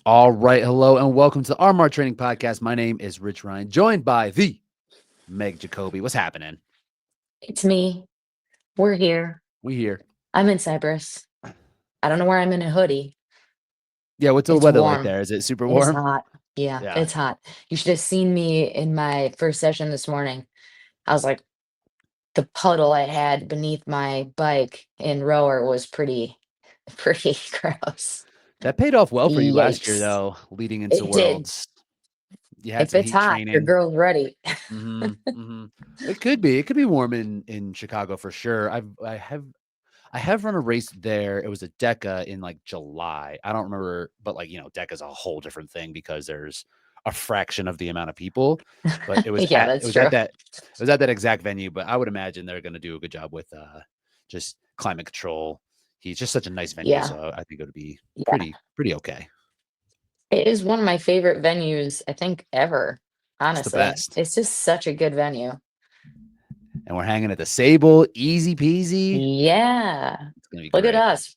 All right. Hello and welcome to the RMR Training Podcast. My name is Rich Ryan, joined by the Meg Jacoby. What's happening? It's me. We're here. We here. I'm in Cyprus. I don't know where I'm in a hoodie. Yeah. What's the It's weather like warm. there? Is it super It's warm? hot. Yeah, Yeah. it's hot. You should have seen me in my first session this morning. I was like, the puddle I had beneath my bike in rower was pretty gross. That paid off well for you last year, Yikes. though, leading into It did. Worlds. You had If some it's heat hot, your training. girl's ready. It could be. It could be warm in Chicago for sure. I have run a race there. It was a DECA in like July. I don't remember, but DECA is a whole different thing because there's a fraction of the amount of people. But it was Yeah, at it that's was at true. that exact venue. But I would imagine they're going to do a good job with just climate control. He's just such a nice venue, Yeah, so I think it would be yeah. pretty okay. It is one of my favorite venues, I think, ever. It's the Honestly, best. it's just such a good venue. And we're hanging at the Sable, easy peasy. Yeah. It's gonna be Look at great. us.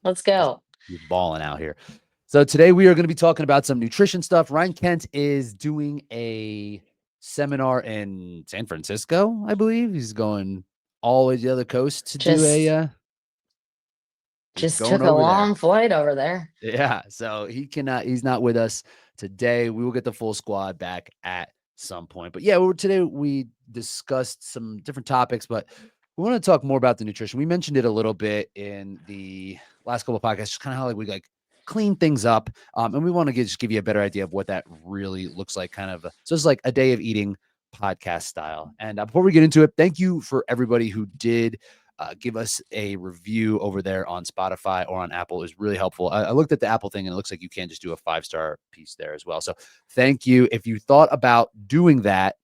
Let's Just go. be balling out here. So today we are going to be talking about some nutrition stuff. Ryan Kent is doing a seminar in San Francisco, I believe. He's going all the way to the other coast to do Just he's just going took a over there. long flight over there. Yeah, so he's not with us today. We will get the full squad back at some point. But yeah, today we discussed some different topics, but we want to talk more about the nutrition. We mentioned it a little bit in the last couple of podcasts, just kind of how we clean things up. And we want to just give you a better idea of what that really looks like, so it's like a day of eating podcast style. And before we get into it, thank you for everybody who did give us a review over there on Spotify or on Apple. Is really helpful. I looked at the Apple thing and it looks like you can just do a 5-star piece there as well. So thank you. If you thought about doing that,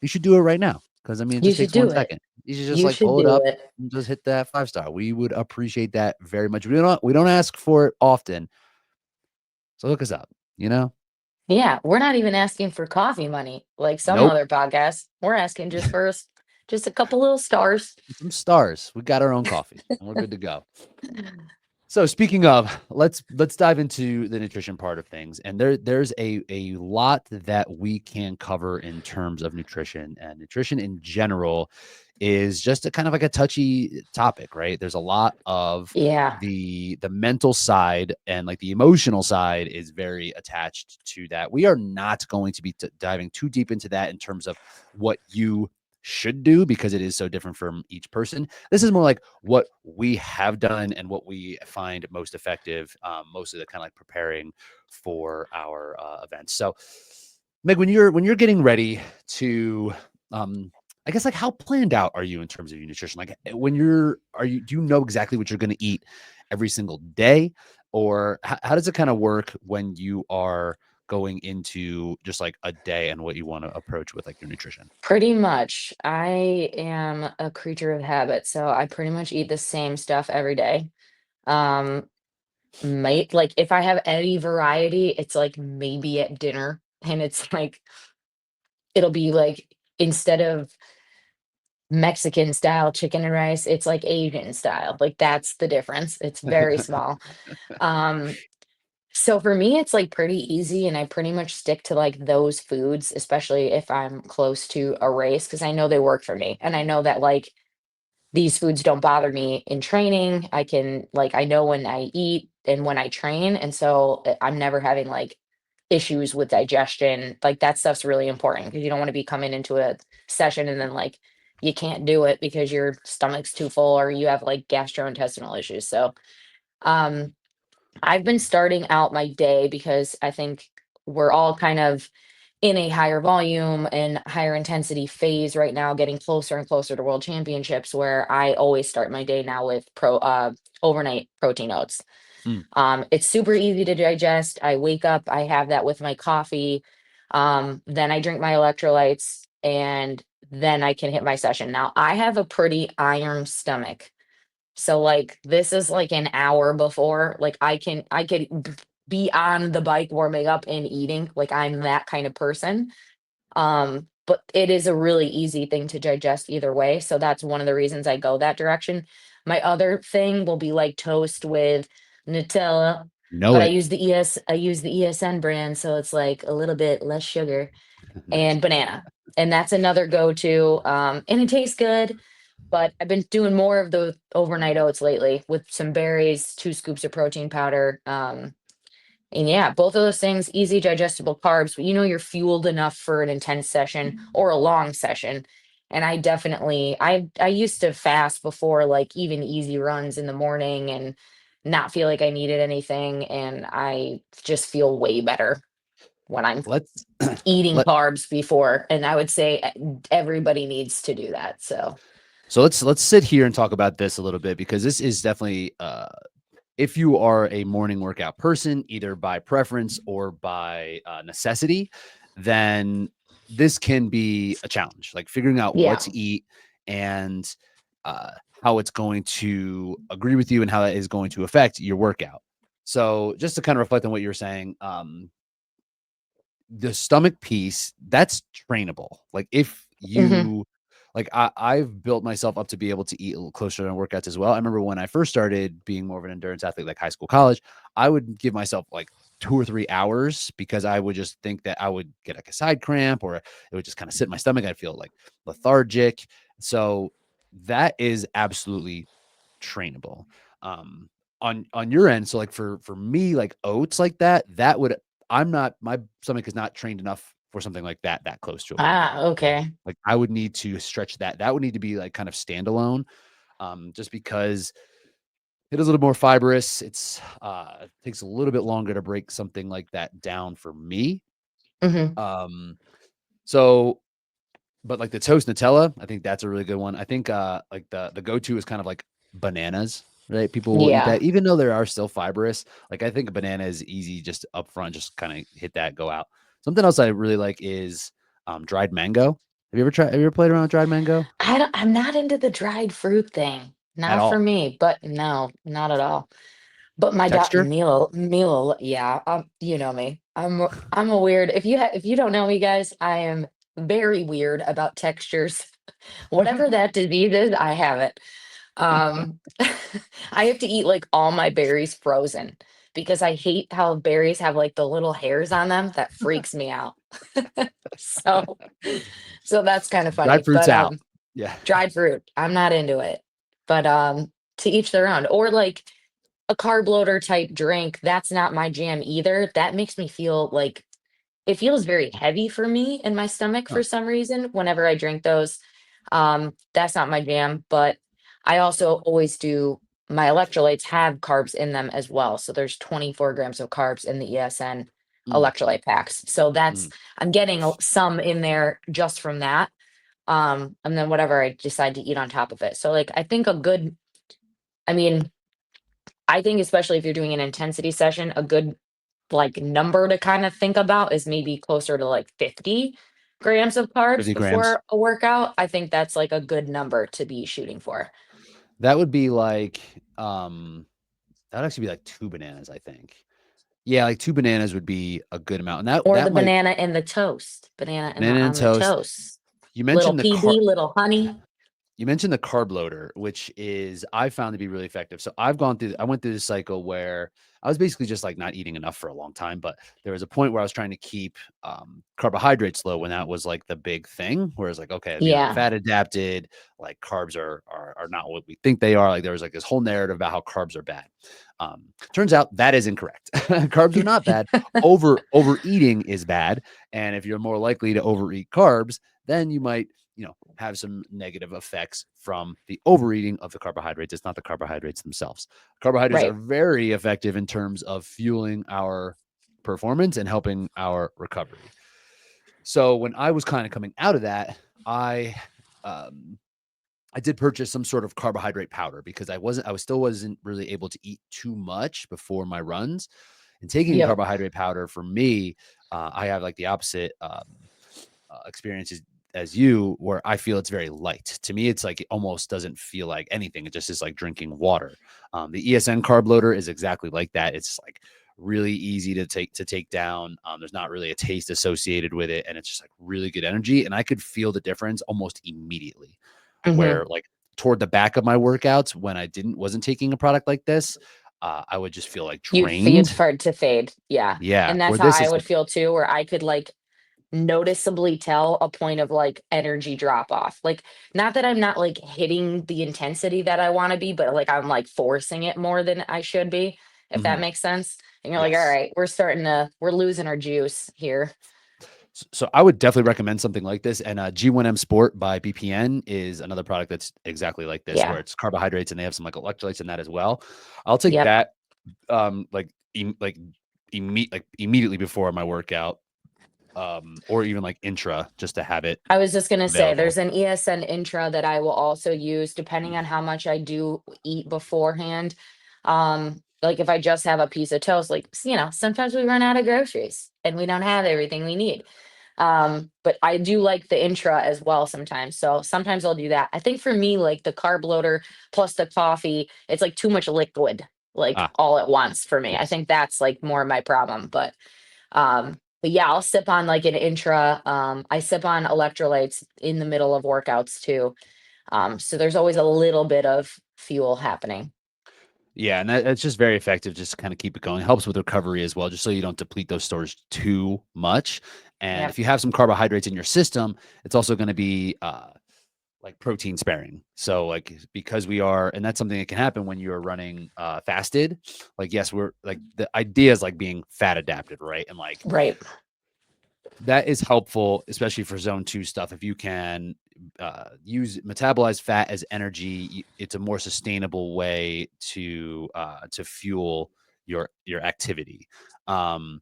you should do it right now. Because I mean, it You just should takes do 1 second. it. You should just You should pull it do up it. and just hit that 5-star. We would appreciate that very much. We don't ask for it often. So look us up, you know? Yeah, we're not even asking for coffee money like some Nope. other podcasts. We're asking just a couple little stars. Some stars. We got our own coffee and we're good to go. So speaking of, let's dive into the nutrition part of things. And there's a lot that we can cover in terms of nutrition, and nutrition in general is just a kind of like a touchy topic, right? There's a lot of Yeah. the mental side, and like the emotional side is very attached to that. We are not going to be diving too deep into that in terms of what you should do, because it is so different from each person. This is more like what we have done and what we find most effective, most of the kind of like preparing for our events. So Meg, when you're getting ready to I guess, like, how planned out are you in terms of your nutrition? Like, when do you know exactly what you're going to eat every single day, or how does it kind of work when you are going into just like a day and what you want to approach with like your nutrition? Pretty much. I am a creature of habit, so I pretty much eat the same stuff every day. Um, might like if I have any variety, it's like maybe at dinner, and it's like it'll be like instead of Mexican style chicken and rice, it's like Asian style. Like that's the difference. It's very small. Um, so for me, it's like pretty easy, and I pretty much stick to like those foods, especially if I'm close to a race, because I know they work for me. And I know that like these foods don't bother me in training. I can like I know when I eat and when I train. And so I'm never having like issues with digestion. Like that stuff's really important because you don't want to be coming into a session and then like you can't do it because your stomach's too full or you have like gastrointestinal issues. So um I've been starting out my day because I think we're all kind of in a higher volume and higher intensity phase right now, getting closer and closer to world championships, where I always start my day now with overnight protein oats. Mm. It's super easy to digest. I wake up, I have that with my coffee. Then I drink my electrolytes and then I can hit my session. Now I have a pretty iron stomach. So like this is like an hour before, like I could be on the bike warming up and eating. Like I'm that kind of person. But it is a really easy thing to digest either way. So that's one of the reasons I go that direction. My other thing will be like toast with Nutella Know but I it. use the ESN brand, so it's like a little bit less sugar, Nice. and banana. And that's another go-to. And it tastes good, but I've been doing more of the overnight oats lately with some berries, 2 scoops of protein powder. And yeah, both of those things, easy digestible carbs, but you're fueled enough for an intense session or a long session. And I used to fast before like even easy runs in the morning and not feel like I needed anything. And I just feel way better when I'm Let's eating let carbs before. And I would say everybody needs to do that. So so let's sit here and talk about this a little bit because this is definitely if you are a morning workout person, either by preference or by necessity, then this can be a challenge. Like figuring out what yeah. to eat and uh, how it's going to agree with you and how that is going to affect your workout. So, just to kind of reflect on what you were saying, the stomach piece, that's trainable. Like if Hmm. you like I've built myself up to be able to eat a little closer to workouts as well. I remember when I first started being more of an endurance athlete, like high school, college, I would give myself like 2 or 3 hours because I would just think that I would get like a side cramp or it would just kind of sit in my stomach. I'd feel like lethargic. So that is absolutely trainable. Um, on your end, so like for me, like oats like that, that would I'm not my stomach is not trained enough for something like that close to a workout. Ah, okay. Like I would need to stretch that. That would need to be like kind of standalone, just because it is a little more fibrous. Takes a little bit longer to break something like that down for me. Hmm. Um, so but like the toast Nutella, I think that's a really good one. I think like the go-to is kind of like bananas, right? People will eat Yeah. that even though they are still fibrous. Like I think a banana is easy just up front, just kind of hit that, go out. Something else I really like is dried mango. Have you ever played around with dried mango I'm not into the dried fruit thing. at Not for all? me, but no, not at all. But my dog Texture? Mila, yeah, you know me. I'm a weird. If you don't know me, guys, I am very weird about textures. Whatever that disease is, I have it. I have to eat like all my berries frozen because I hate how berries have like the little hairs on them. That freaks me out. So, so that's kind of Dried funny. fruits But out. Yeah. dried fruit, I'm not into it. But to each their own. Or like a carb loader type drink, that's not my jam either. That makes me feel like it feels very heavy for me in my stomach for Huh. some reason whenever I drink those. That's not my jam, but I also always do my electrolytes have carbs in them as well. So there's 24 grams of carbs in the ESN Mm, electrolyte packs. So mm. I'm getting some in there just from that. And then whatever I decide to eat on top of it. So like I mean, I think especially if you're doing an intensity session, a good like number to kind of think about is maybe closer to like 50 grams of carbs 50 grams. before a workout. I think that's like a good number to be shooting for. That would be like that would actually be like 2 bananas, I think. Yeah, like 2 bananas would be a good amount. And that Or the that might banana in the toast, banana and on the toast. toast. You Little mentioned the car PB, little honey. you mentioned the carb loader, which is I found to be really effective. So I went through this cycle where I was basically just like not eating enough for a long time, but there was a point where I was trying to keep carbohydrates low when that was like the big thing. Where it's like, okay, I'm Yeah. fat adapted, like carbs are not what we think they are. Like there was like this whole narrative about how carbs are bad. Turns out that is incorrect. Carbs are not bad. Overeating is bad, and if you're more likely to overeat carbs, then you might have some negative effects from the overeating of the carbohydrates. It's not the carbohydrates themselves. Carbohydrates are Right. very effective in terms of fueling our performance and helping our recovery. So when I was kind of coming out of that, um, I did purchase some sort of carbohydrate powder because I was still wasn't really able to eat too much before my runs. And taking a Yep. carbohydrate powder for me, I have like the opposite experiences as you, where I feel it's very light. To me, it's like it almost doesn't feel like anything. It just is like drinking water. The ESN carb loader is exactly like that. It's like really easy to take down. There's not really a taste associated with it, and it's just like really good energy. And I could feel the difference almost immediately. Hmm. Where like toward the back of my workouts, when I wasn't taking a product like this, I would just feel like You'd drained. start to fade. Yeah. Yeah, And that's where how this I is would like, feel too, where I could like noticeably tell a point of like energy drop off. Like, not that I'm not like hitting the intensity that I want to be, but like I'm like forcing it more than I should be, if that mhm, makes sense. And you're like, all yes. right, we're losing our juice here. So I would definitely recommend something like this. And G1M Sport by BPN is another product that's exactly like this, where Yeah. it's carbohydrates and they have some like electrolytes in that as well. I'll take Yep. that like like immediately before my workout, or even like intra, just to have it I was just gonna say available. there's an ESN intra that I will also use depending on how much I do eat beforehand. Like if I just have a piece of toast, like sometimes we run out of groceries and we don't have everything we need. But I do like the intra as well sometimes. So sometimes I'll do that. I think for me, like the carb loader plus the coffee, it's like too much liquid, like Ah, all at once for me. I yes. think that's like more my problem. But yeah, I'll sip on like an intra. I sip on electrolytes in the middle of workouts too. So there's always a little bit of fuel happening. Yeah, and that's just very effective just to kind of keep it going. Helps with recovery as well, just so you don't deplete those stores too much. And Yep. if you have some carbohydrates in your system, it's also going to be like protein sparing. So like because we are, and that's something that can happen when you're running fasted. Like yes, we're like the idea is like being fat adapted, right? And like Right. that is helpful, especially for zone two stuff. If you can use metabolize fat as energy, it's a more sustainable way to fuel your activity. Um,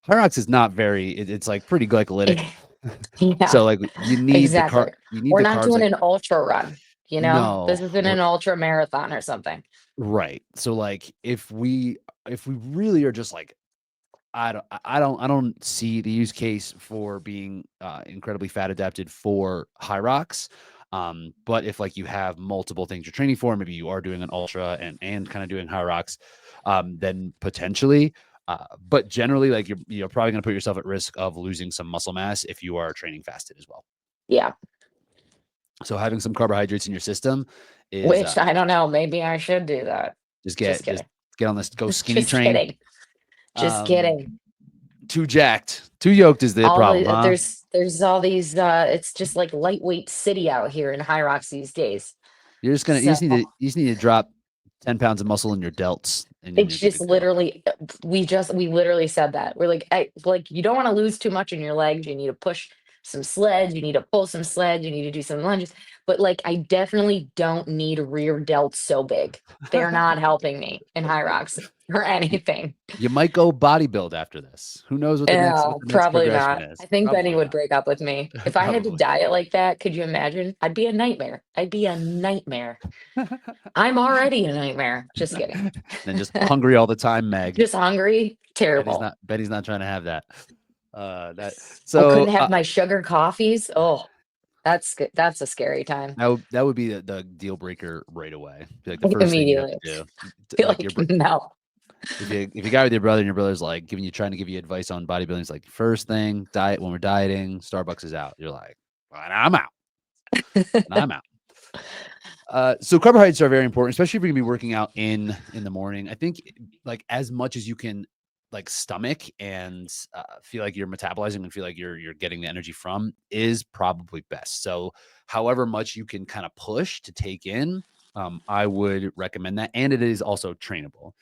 HYROX is not very. It's like pretty glycolytic. Yeah, So like exactly. you need We're the not carbs doing like an ultra run, no This isn't we're an ultra marathon or something. right. So like if we really are just like I don't see the use case for being incredibly fat adapted for high rocks. But if like you have multiple things you're training for, maybe you are doing an ultra and kind of doing high rocks, then potentially. But generally, like you're probably going to put yourself at risk of losing some muscle mass if you are training fasted as well. Yeah, So having some carbohydrates in your system is which I don't know. Maybe I should do that. Just just kidding. get on this go skinny Just train. kidding. Just Um, kidding. too jacked, too yoked is the All problem, the huh? there's all these it's just like lightweight city out here in High Rocks these days. You So just need to drop 10 pounds of muscle in your delts and it's you're good to just go. literally we literally said that. We're like you don't want to lose too much in your legs. You need to push some sleds, you need to pull some sleds, you need to do some lunges. But like I definitely don't need rear delts so big. They're not helping me in High Rocks or you, anything. you might go bodybuild after this. Who knows what No, the next probably progression not. is? I think Benny Probably would not. break up with me. If I had to Probably. diet like that, could you imagine? I'd be a nightmare. I'd be a nightmare. I'm already a nightmare. Just kidding. Then just hungry all the time, Meg. Just hungry. Terrible. Betty's not trying to have that. That Oh, couldn't so have my sugar coffees. Oh, that's a scary time. that would be the deal breaker right away. Be like the first thing you have Immediately. to do. Be Like like, no. if you got with your brother and your brother's like trying to give you advice on bodybuilding, it's like first thing diet when we're dieting, Starbucks is out. You're like, well, I'm out. I'm out. So carbohydrates are very important, especially if you're gonna be working out in the morning. I think like as much as you can like stomach and feel like you're metabolizing and feel like you're getting the energy from is probably best. So however much you can kind of push to take in, I would recommend that. And it is also trainable,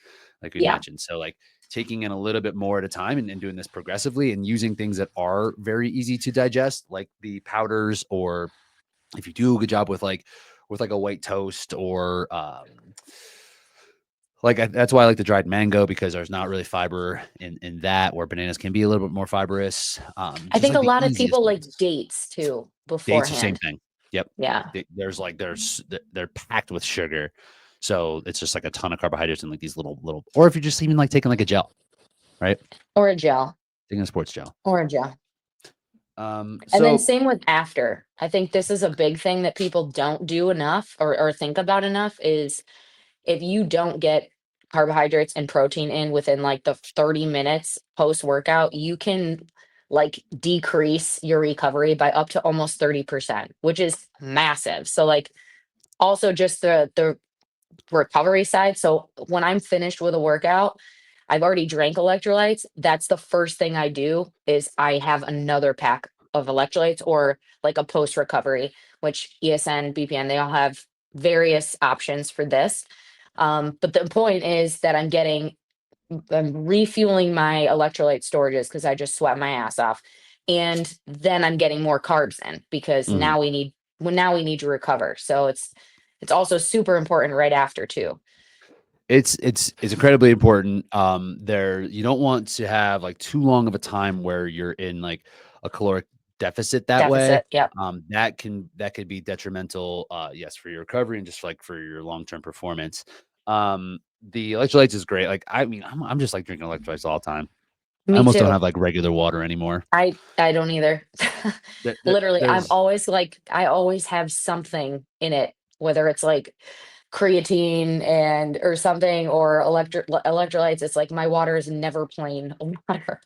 like we Yeah. mentioned. So like taking in a little bit more at a time and doing this progressively and using things that are very easy to digest, like the powders, or if you do a good job with like a white toast or that's why I like the dried mango, because there's not really fiber in that, where bananas can be a little bit more fibrous. I Just think like a the lot of easiest people like ones. dates too Dates are same beforehand. thing. Yep. Yeah. They're packed with sugar. So it's just like a ton of carbohydrates and like these little, or if you're just even like taking like a gel, right? Or a gel. Taking a sports gel. Or a gel. And then So same with after. I think this is a big thing that people don't do enough or think about enough is if you don't get carbohydrates and protein in within like the 30 minutes post workout, you can like decrease your recovery by up to almost 30%, which is massive. So like also just the recovery side. So when I'm finished with a workout, I've already drank electrolytes. That's the first thing I do is I have another pack of electrolytes or like a post recovery, which ESN, BPN, they all have various options for this. But the point is that I'm refueling my electrolyte storages because I just sweat my ass off. And then I'm getting more carbs in because Mhm. now we need to recover. So it's also super important right after too. It's incredibly important. There you don't want to have like too long of a time where you're in like a caloric deficit that way. Deficit. Yep. That could be detrimental, yes, for your recovery and just like for your long-term performance. The electrolytes is great. Like, I mean, I'm just like drinking electrolytes all the time. I Me almost don't too. have like regular water anymore. I don't either. Literally, I'm There's always like I always have something in it, whether it's like creatine and or something or electrolytes. It's like my water is never plain water.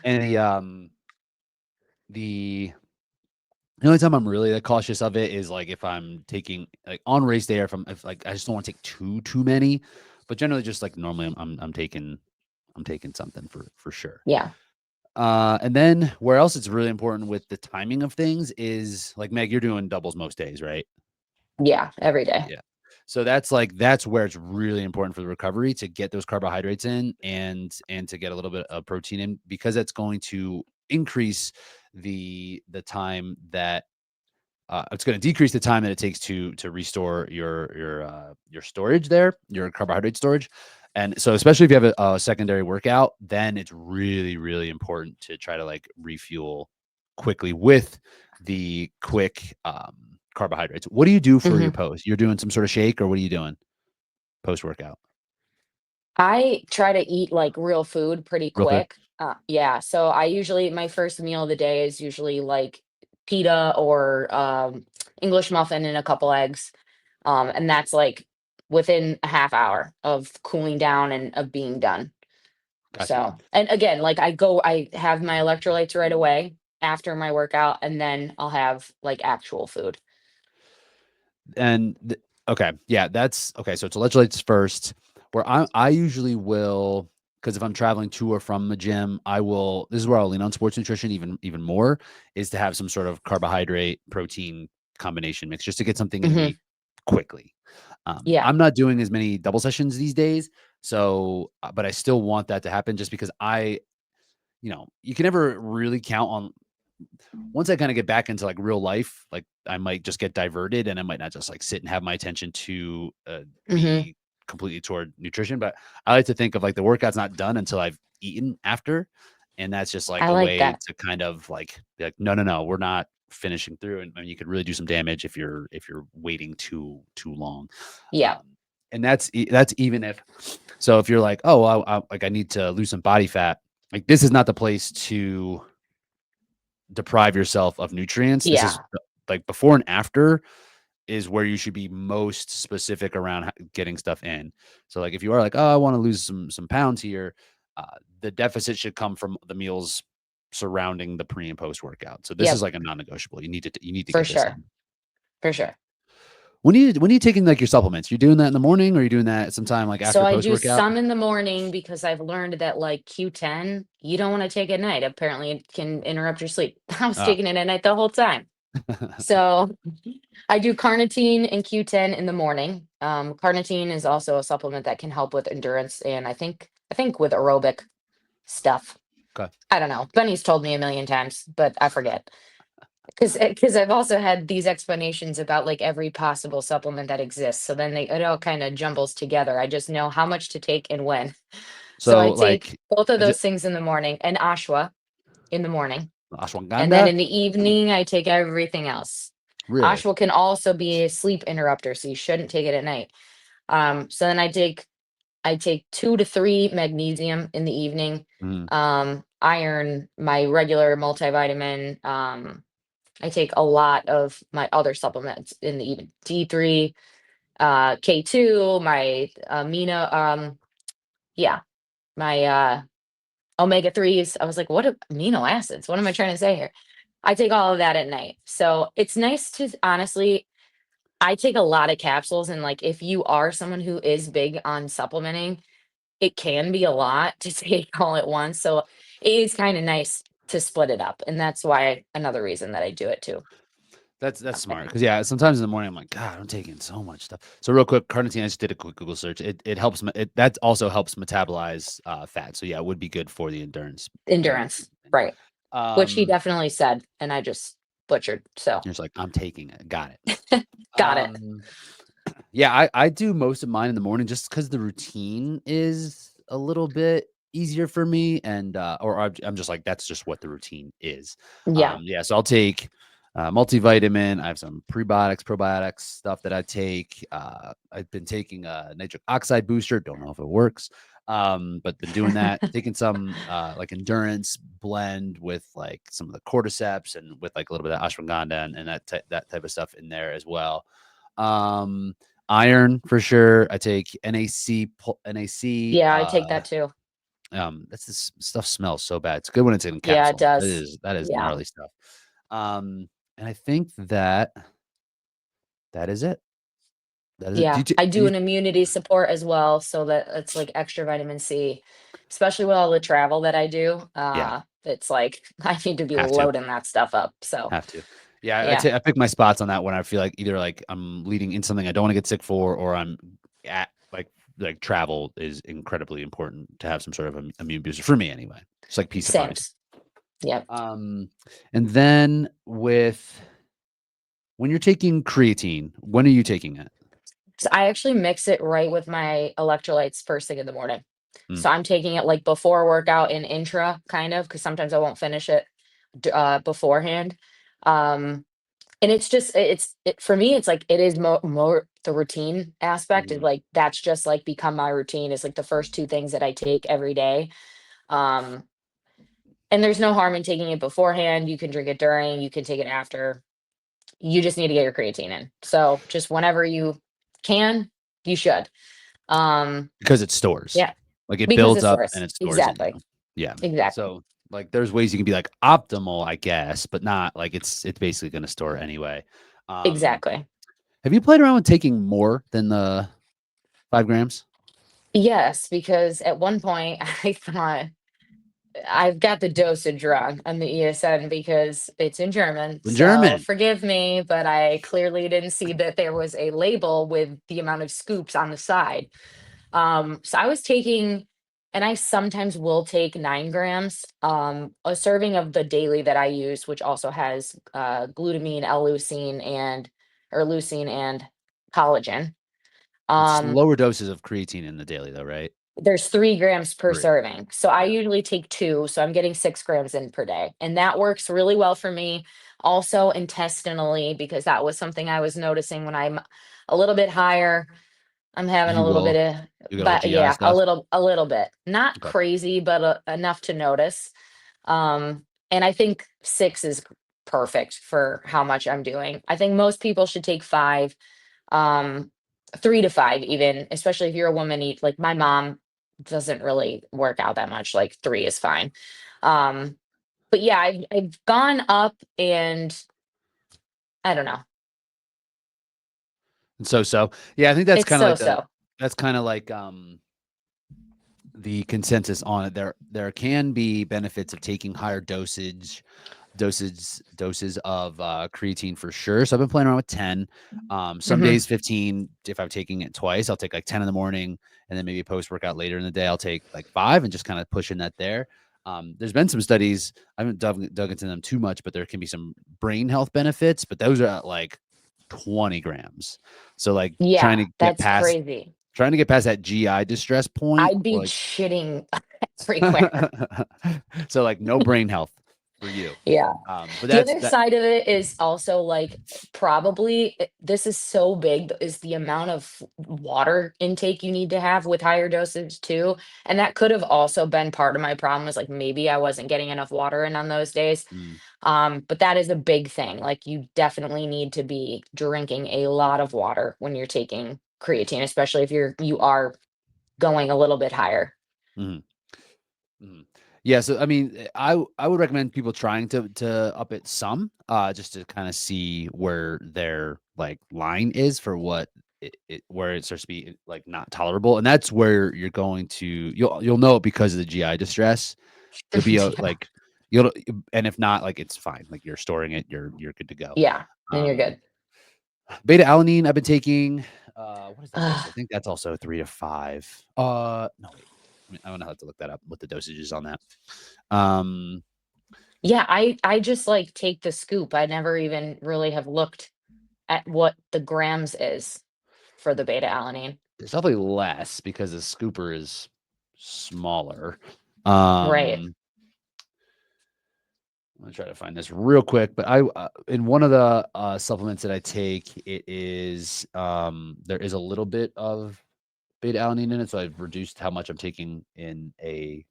and the the only time I'm really, like, cautious of it is, like, if I'm taking like, on race day or if, like, I just don't wanna take too many, but generally just, like, normally I'm taking something for sure. Yeah. And then where else it's really important with the timing of things is, like, Meg, you're doing doubles most days, right? Yeah, every day. Yeah. So that's where it's really important for the recovery to get those carbohydrates in and to get a little bit of protein in because that's going to increase the time that it's going to decrease the time that it takes to restore your storage there, your carbohydrate storage. And so, especially if you have a secondary workout, then it's really important to try to like refuel quickly with the quick carbohydrates. What do you do for your Mhm. post? You're doing some sort of shake, or what are you doing post workout? I try to eat like real food pretty Real quick. quick. Yeah, so I usually my first meal of the day is usually like pita or English muffin and a couple eggs. And that's like within a half hour of cooling down and of being done. Gotcha. So, and again, like I have my electrolytes right away after my workout, and then I'll have like actual food. And okay, yeah, that's okay. So it's electrolytes first. Where I usually will because if I'm traveling to or from the gym, I will. This is where I'll lean on sports nutrition even more is to have some sort of carbohydrate protein combination mix just to get something in Hmm. me quickly. Yeah, I'm not doing as many double sessions these days, so but I still want that to happen just because you can never really count on once I kind of get back into like real life, like I might just get diverted and I might not just like sit and have my attention to hmm, be completely toward nutrition. But I like to think of like the workout's not done until I've eaten after. And that's just like I a like way that. to kind of like be like, no, we're not finishing through. And you could really do some damage if you're waiting too long. Yeah, Um, and that's even if so if you're like, oh, like I need to lose some body fat, like this is not the place to deprive yourself of nutrients. This is yeah, like before and after is where you should be most specific around getting stuff in. So like if you are like, oh, I want to lose some pounds here, uh, the deficit should come from the meals surrounding the pre and post workout. So this is yep, like a non-negotiable. You need to for get this sure, in. for sure. When are you taking like your supplements? You're doing that in the morning, or are you doing that sometime like So after I post do workout? some in the morning because I've learned that like Q10, you don't want to take at night. Apparently, it can interrupt your sleep. I was Ah, taking it at night the whole time. So I do carnitine and Q10 in the morning. Carnitine is also a supplement that can help with endurance and I think with aerobic stuff. okay. I don't know. Bunny's told me a million times, but I forget. Because I've also had these explanations about like every possible supplement that exists. So then it all kind of jumbles together. I just know how much to take and when. So So I take like, both of I just those things in the morning and ashwa in the morning. And then ashwagandha, in the evening, I take everything else. really? Ashwa can also be a sleep interrupter, so you shouldn't take it at night. So then I take 2 to 3 magnesium in the evening. Mhm. Iron, my regular multivitamin. I take a lot of my other supplements in the evening. D3, K2, my amino, yeah, my omega 3s. I was like, what amino acids? What am I trying to say here? I take all of that at night. So it's nice to honestly, I take a lot of capsules, and, like, if you are someone who is big on supplementing, it can be a lot to take all at once, so it is kinda nice to split it up, and that's why another reason that I do it too. That's Okay. smart because yeah, sometimes in the morning I'm like, God, I'm taking so much stuff. So real quick, carnitine. I just did a quick Google search. It helps. That also helps metabolize fat. So yeah, it would be good for the endurance. Endurance, right, which he Um, definitely said, and I just butchered, so you're just like, I'm taking it. Got it. got it. Um, yeah, I do most of mine in the morning just because the routine is a little bit easier for me, and or I'm just like that's just what the routine is. Yeah, Yeah, so I'll take multivitamin. I have some prebiotics, probiotics stuff that I take. I've been taking a nitric oxide booster. Don't know if it works, but been doing that. Taking some like endurance blend with like some of the cordyceps and with like a little bit of ashwagandha and that type of stuff in there as well. Um, Iron for sure. I take NAC. yeah, I take that too. That's this stuff smells so bad. It's good when it's in Yeah, it capsule. That does. is Yeah, gnarly stuff. And I think that is it. That is it. yeah, I Do do you an immunity support as well, so that it's, like, extra vitamin C, especially with all the travel that I do, yeah, it's like, I need to be have to. loading that stuff up, so, Have to. Yeah, yeah, I pick my spots on that when I feel like either like I'm leading in something I don't want to get sick for, or I'm at like travel is incredibly important to have some sort of immune booster for me anyway. It's like peace of mind. sames. Yep. Um, and then when you're taking creatine, when are you taking it? So I actually mix it right with my electrolytes first thing in the morning. Mm, So I'm taking it like before workout and intra kind of because sometimes I won't finish it beforehand. Um, and it's just for me it's like it is more the routine aspect is mhm. like that's just like become my routine. It's like the first two things that I take every day. Um, and there's no harm in taking it beforehand. You can drink it during, you can take it after. You just need to get your creatine in. So just whenever you can, you should. Um, Because it stores. yeah, Like it because builds the up and source. it stores in Exactly. you. Yeah. Exactly. So like there's ways you can be like optimal, I guess, but not like it's basically going to store anyway. Um, Exactly. have you played around with taking more than the 5 grams? Yes, because at one point I thought I've got the dosage wrong on the ESN because it's in German. In So German. forgive me, but I clearly didn't see that there was a label with the amount of scoops on the side. So I was taking, and I sometimes will take 9 grams, a serving of the daily that I use, which also has glutamine, L-leucine, or leucine and collagen. It's Um, lower doses of creatine in the daily though, right? there's 3 grams per 3. serving. So I Yeah. usually take two. So I'm getting 6 grams in per day. And that works really well for me. Also intestinally, because that was something I was noticing when I'm a little bit higher. I'm having a You little bit will of, you got a little but GI yeah, stuff? a little bit. Not Okay. crazy, but enough to notice. And I think six is perfect for how much I'm doing. I think most people should take five, um, 3 to 5 even, especially if you're a woman. Eat like my mom doesn't really work out that much. Like three is fine. Um, but yeah, I've gone up, and I don't know. And so. Yeah, I think that's It's kind of so like so. the consensus on it. There can be benefits of taking higher doses of creatine for sure. So I've been playing around with 10. Some Hmm. days 15. If I'm taking it twice, I'll take like 10 in the morning, and then maybe post workout later in the day, I'll take like 5 and just kind of pushing that there. There's been some studies. I haven't dug into them too much, but there can be some brain health benefits, but those are at like 20 grams. So like Yeah, that's crazy. trying to get past that GI distress point, I'd or be like shitting everywhere. so like no brain health for you. Yeah. But The that's other that. side of it is also like probably this is so big is the amount of water intake you need to have with higher dosage too. And that could have also been part of my problem is like maybe I wasn't getting enough water in on those days. Mm, But that is a big thing. Like you definitely need to be drinking a lot of water when you're taking creatine, especially if you are going a little bit higher. mhm, mhm. Yeah, so I mean, I would recommend people trying to up it some, just to kind of see where their like line is for what where it starts to be like not tolerable, and that's where you're going to you'll know it because of the GI distress. You'll be Yeah. like you'll and if not, like it's fine, like you're storing it, you're good to go. Yeah, then you're Um, good. beta alanine, I've been taking. What is the dose? I Ugh. think that's also 3 to 5. No wait, I don't know how to look that up. What the dosage is on that? Um, Yeah, I just, like, take the scoop. I never even really have looked at what the grams is for the beta-alanine. It's definitely less because the scooper is smaller. Right. I'm gonna try to find this real quick, but I in one of the supplements that I take, it is there is a little bit of beta alanine in it, so I've reduced how much I'm taking in a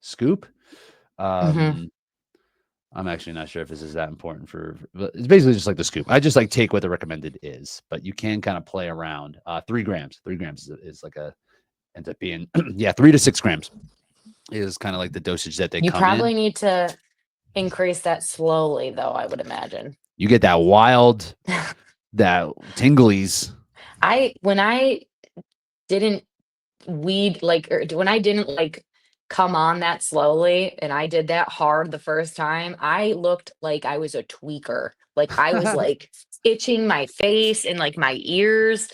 scoop. Mhm. Um, I'm actually not sure if this is that important but it's basically just like the scoop. I just like take what the recommended is, but you can kind of play around. 3 grams, 3 grams is like a ends up being yeah 3 to 6 grams is kind of like the dosage that they You come in. probably need to increase that slowly, though, I would imagine. You get that wild, that tinglies. When I didn't weed like, or when I didn't, like, come on that slowly and I did that hard the first time, I looked like I was a tweaker. Like, I was, like, itching my face and, like, my ears.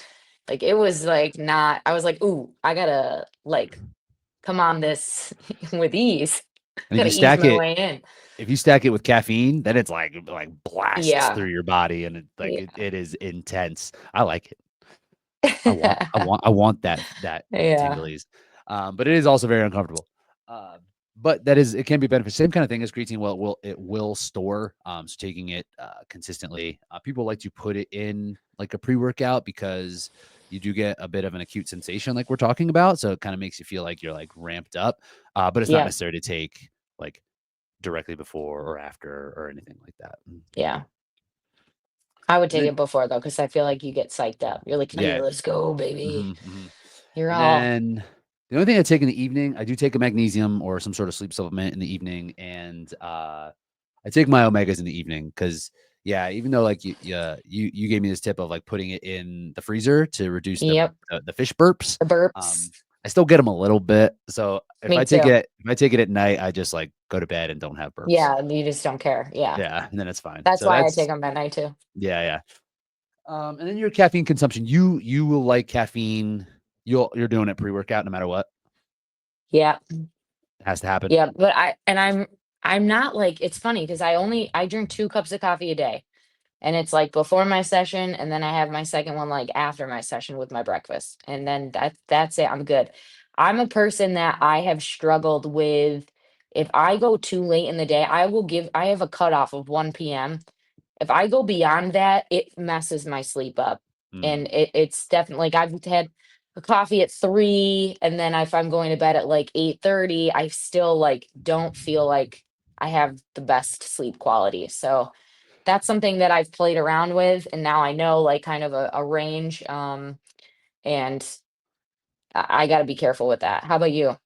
Like, it was, like, not I was like, "Ooh, I gotta, like, come on this with ease. And Gotta ease my way in." if you stack it with caffeine, then it's like blasts Yeah. through your body, and Yeah. it is intense. I like it. I want that Yeah. tinglies. But it is also very uncomfortable. Uh, but that is it can be beneficial. Same kind of thing as creatine. Well, it will store. So taking it consistently. People like to put it in like a pre-workout because you do get a bit of an acute sensation, like we're talking about. So it kind of makes you feel like you're like ramped up. But it's not Yep. necessary to take like directly before or after or anything like that. Yeah. I would And take then it before, though, because I feel like you get psyched up. You're like, "Yeah, yeah, let's go, baby. mhm, mhm. You're And all." then the only thing I take in the evening, I do take a magnesium or some sort of sleep supplement in the evening, and I take my omegas in the evening because yeah, even though like you gave me this tip of like putting it in the freezer to reduce Yep. the fish burps, The burps. um, I still get them a little bit. So Me too. if I take it at night, I just like go to bed and don't have burps. Yeah, you just don't care. Yeah. Yeah, and then it's fine. That's So why I take that's them at night too. yeah, yeah. And then your caffeine consumption, you will like caffeine. You're doing it pre-workout no matter what. Yeah. It has to happen. Yeah, but I'm not like it's funny because I drink 2 cups of coffee a day. And it's, like, before my session, and then I have my second one, like, after my session with my breakfast, and then that's it, I'm good. I'm a person that I have struggled with if I go too late in the day, I have a cutoff of 1 p.m. If I go beyond that, it messes my sleep up, Mm. and it's definitely like, I've had a coffee at 3, and then if I'm going to bed at, like, 8:30, I still, like, don't feel like I have the best sleep quality, so that's something that I've played around with, and now I know, like, kind of a range, and I gotta be careful with that. How about you?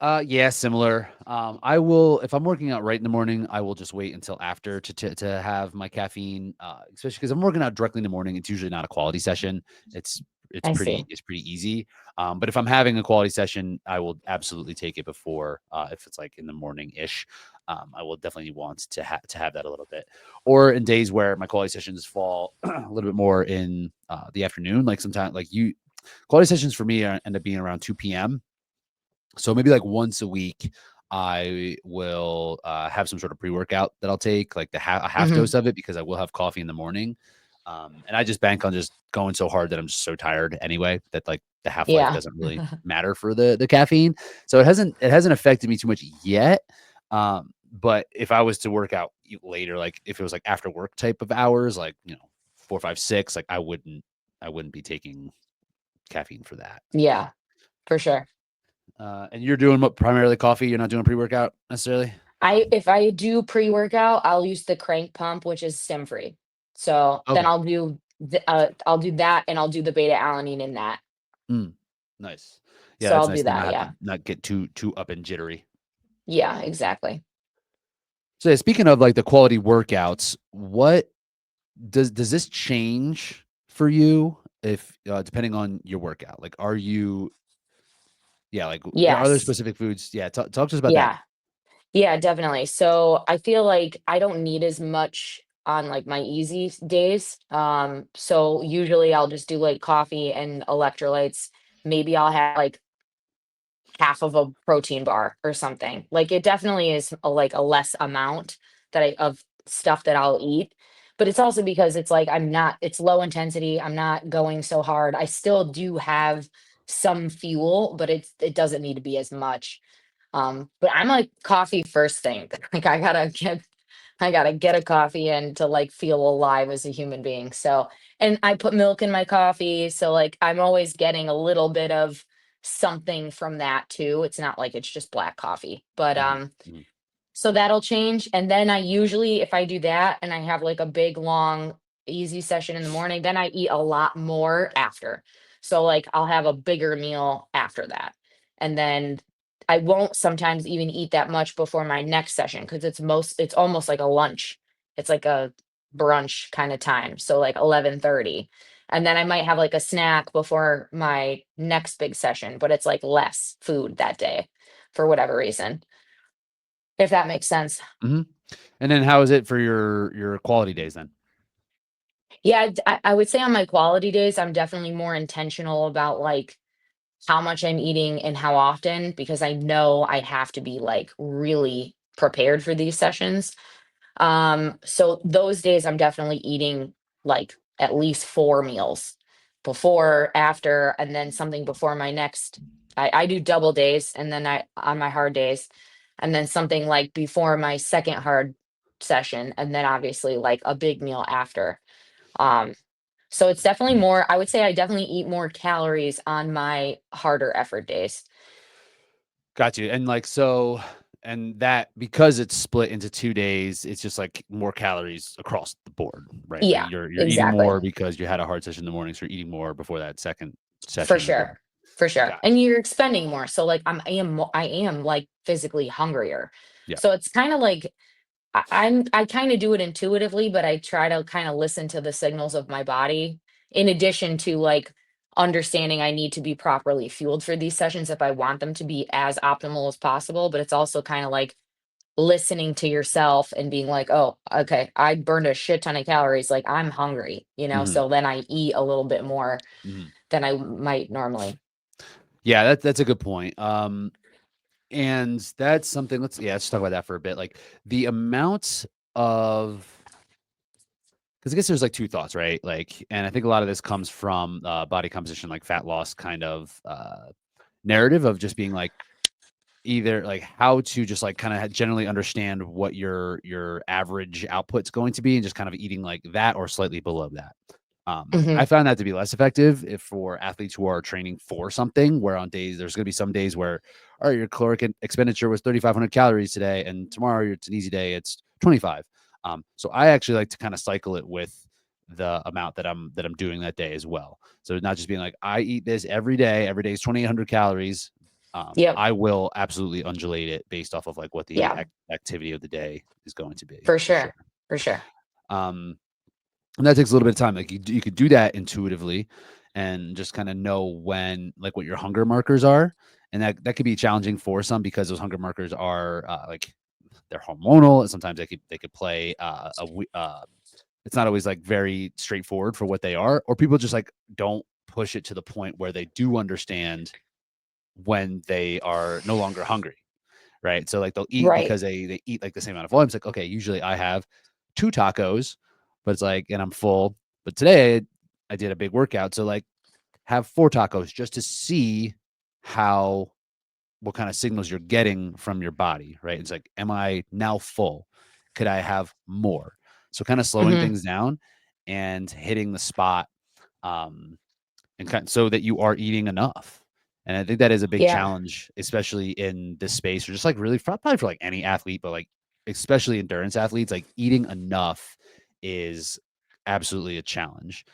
Yeah, similar. I will if I'm working out right in the morning, I will just wait until after to have my caffeine, especially because I'm working out directly in the morning. It's usually not a quality session. It's I see. it's pretty easy. But if I'm having a quality session, I will absolutely take it before. If it's like in the morning ish, I will definitely want to have that a little bit. Or in days where my quality sessions fall a little bit more in the afternoon, like sometimes like you quality sessions for me end up being around 2 p.m. So maybe like once a week, I will have some sort of pre-workout that I'll take, like a half Mhm. dose of it because I will have coffee in the morning. And I just bank on just going so hard that I'm just so tired anyway that like the half life Yeah. doesn't really matter for the caffeine. So it hasn't affected me too much yet. But if I was to work out later, like if it was like after work type of hours, like 4, 5, 6, like I wouldn't be taking caffeine for that. Yeah, for sure. And you're doing what primarily coffee? You're not doing pre-workout necessarily? If I do pre-workout, I'll use the crank pump, which is stim-free. So, then Okay. I'll do that, and I'll do the beta-alanine in that. Mm, nice. Yeah, So that's I'll nice do to not that, have to yeah. not get too up and jittery. Yeah, exactly. So yeah, speaking of like the quality workouts, what does this change for you if depending on your workout? Like, are you yeah, like are there Yes. specific foods? Yeah, talk to us about that. Yeah. Yeah, definitely. So I feel like I don't need as much on like my easy days. So usually I'll just do like coffee and electrolytes. Maybe I'll have like half of a protein bar or something. Like it definitely is like a less amount that I of stuff that I'll eat. But it's also because it's like it's low intensity. I'm not going so hard. I still do have some fuel, but it doesn't need to be as much. But I'm like coffee first thing. Like I gotta get a coffee and to like feel alive as a human being. So, and I put milk in my coffee. So like I'm always getting a little bit of something from that too. It's not like it's just black coffee. But Mhm, mhm, so that'll change. And then I usually, if I do that and I have like a big, long, easy session in the morning, then I eat a lot more after. So, like, I'll have a bigger meal after that. And then I won't sometimes even eat that much before my next session because it's almost like a lunch. It's like a brunch kind of time. So, like 11:30. And then I might have like a snack before my next big session, but it's like less food that day for whatever reason, if that makes sense. mhm. And then how is it for your quality days then? Yeah, I would say on my quality days, I'm definitely more intentional about like how much I'm eating and how often because I know I have to be like really prepared for these sessions. So those days I'm definitely eating like at least 4 meals before, after, and then something before my next. I do double days and then I on my hard days, and then something like before my second hard session, and then obviously like a big meal after. Um, so it's definitely Mhm. more, I would say I definitely eat more calories on my harder effort days. Got you. And like so and that because it's split into 2 days, it's just like more calories across the board, right? Like Yeah, you're eating exactly. more because you had a hard session in the morning, so you're eating more before that second For session as sure. well. For sure. Got And you're expending more. So like I am like physically hungrier. yeah. So it's kind of like I kind of do it intuitively, but I try to kind of listen to the signals of my body in addition to like understanding I need to be properly fueled for these sessions if I want them to be as optimal as possible. But it's also kind of like listening to yourself and being like, oh, okay, I burned a shit ton of calories. Like I'm hungry, Mhm, so then I eat a little bit more mhm. than I might normally. Yeah, that's a good point. And that's something let's talk about that for a bit. Like the amount of because I guess there's like two thoughts, right? Like, and I think a lot of this comes from body composition, like fat loss kind of narrative of just being like either like how to just like kind of generally understand what your average output's going to be and just kind of eating like that or slightly below that. I Hmm. found that to be less effective if for athletes who are training for something, where on days there's going to be some days where, all right, your caloric expenditure was 3,500 calories today, and tomorrow it's an easy day, it's 25. So I actually like to kind of cycle it with the amount that I'm doing that day as well. So not just being like I eat this every day is 2,800 calories. Yep. I will absolutely undulate it based off of like what the Yeah, activity of the day is going to be for for sure. sure. For sure. Um, and that takes a little bit of time. Like you could do that intuitively and just kind of know when, like, what your hunger markers are. And that could be challenging for some because those hunger markers are like they're hormonal. And sometimes they could play it's not always like very straightforward for what they are, or people just like don't push it to the point where they do understand when they are no longer hungry, right? So like they'll eat Right. because they eat like the same amount of volume. It's like, okay, usually I have 2 tacos, but it's like, and I'm full. But today I did a big workout. So like have 4 tacos just to see how what kind of signals you're getting from your body, right? It's like, am I now full? Could I have more? So kind of slowing Hmm. things down and hitting the spot um and kind so that you are eating enough. And I think that is a big Yeah. challenge, especially in this space, or just like really probably for like any athlete, but like especially endurance athletes, like eating enough is absolutely a challenge.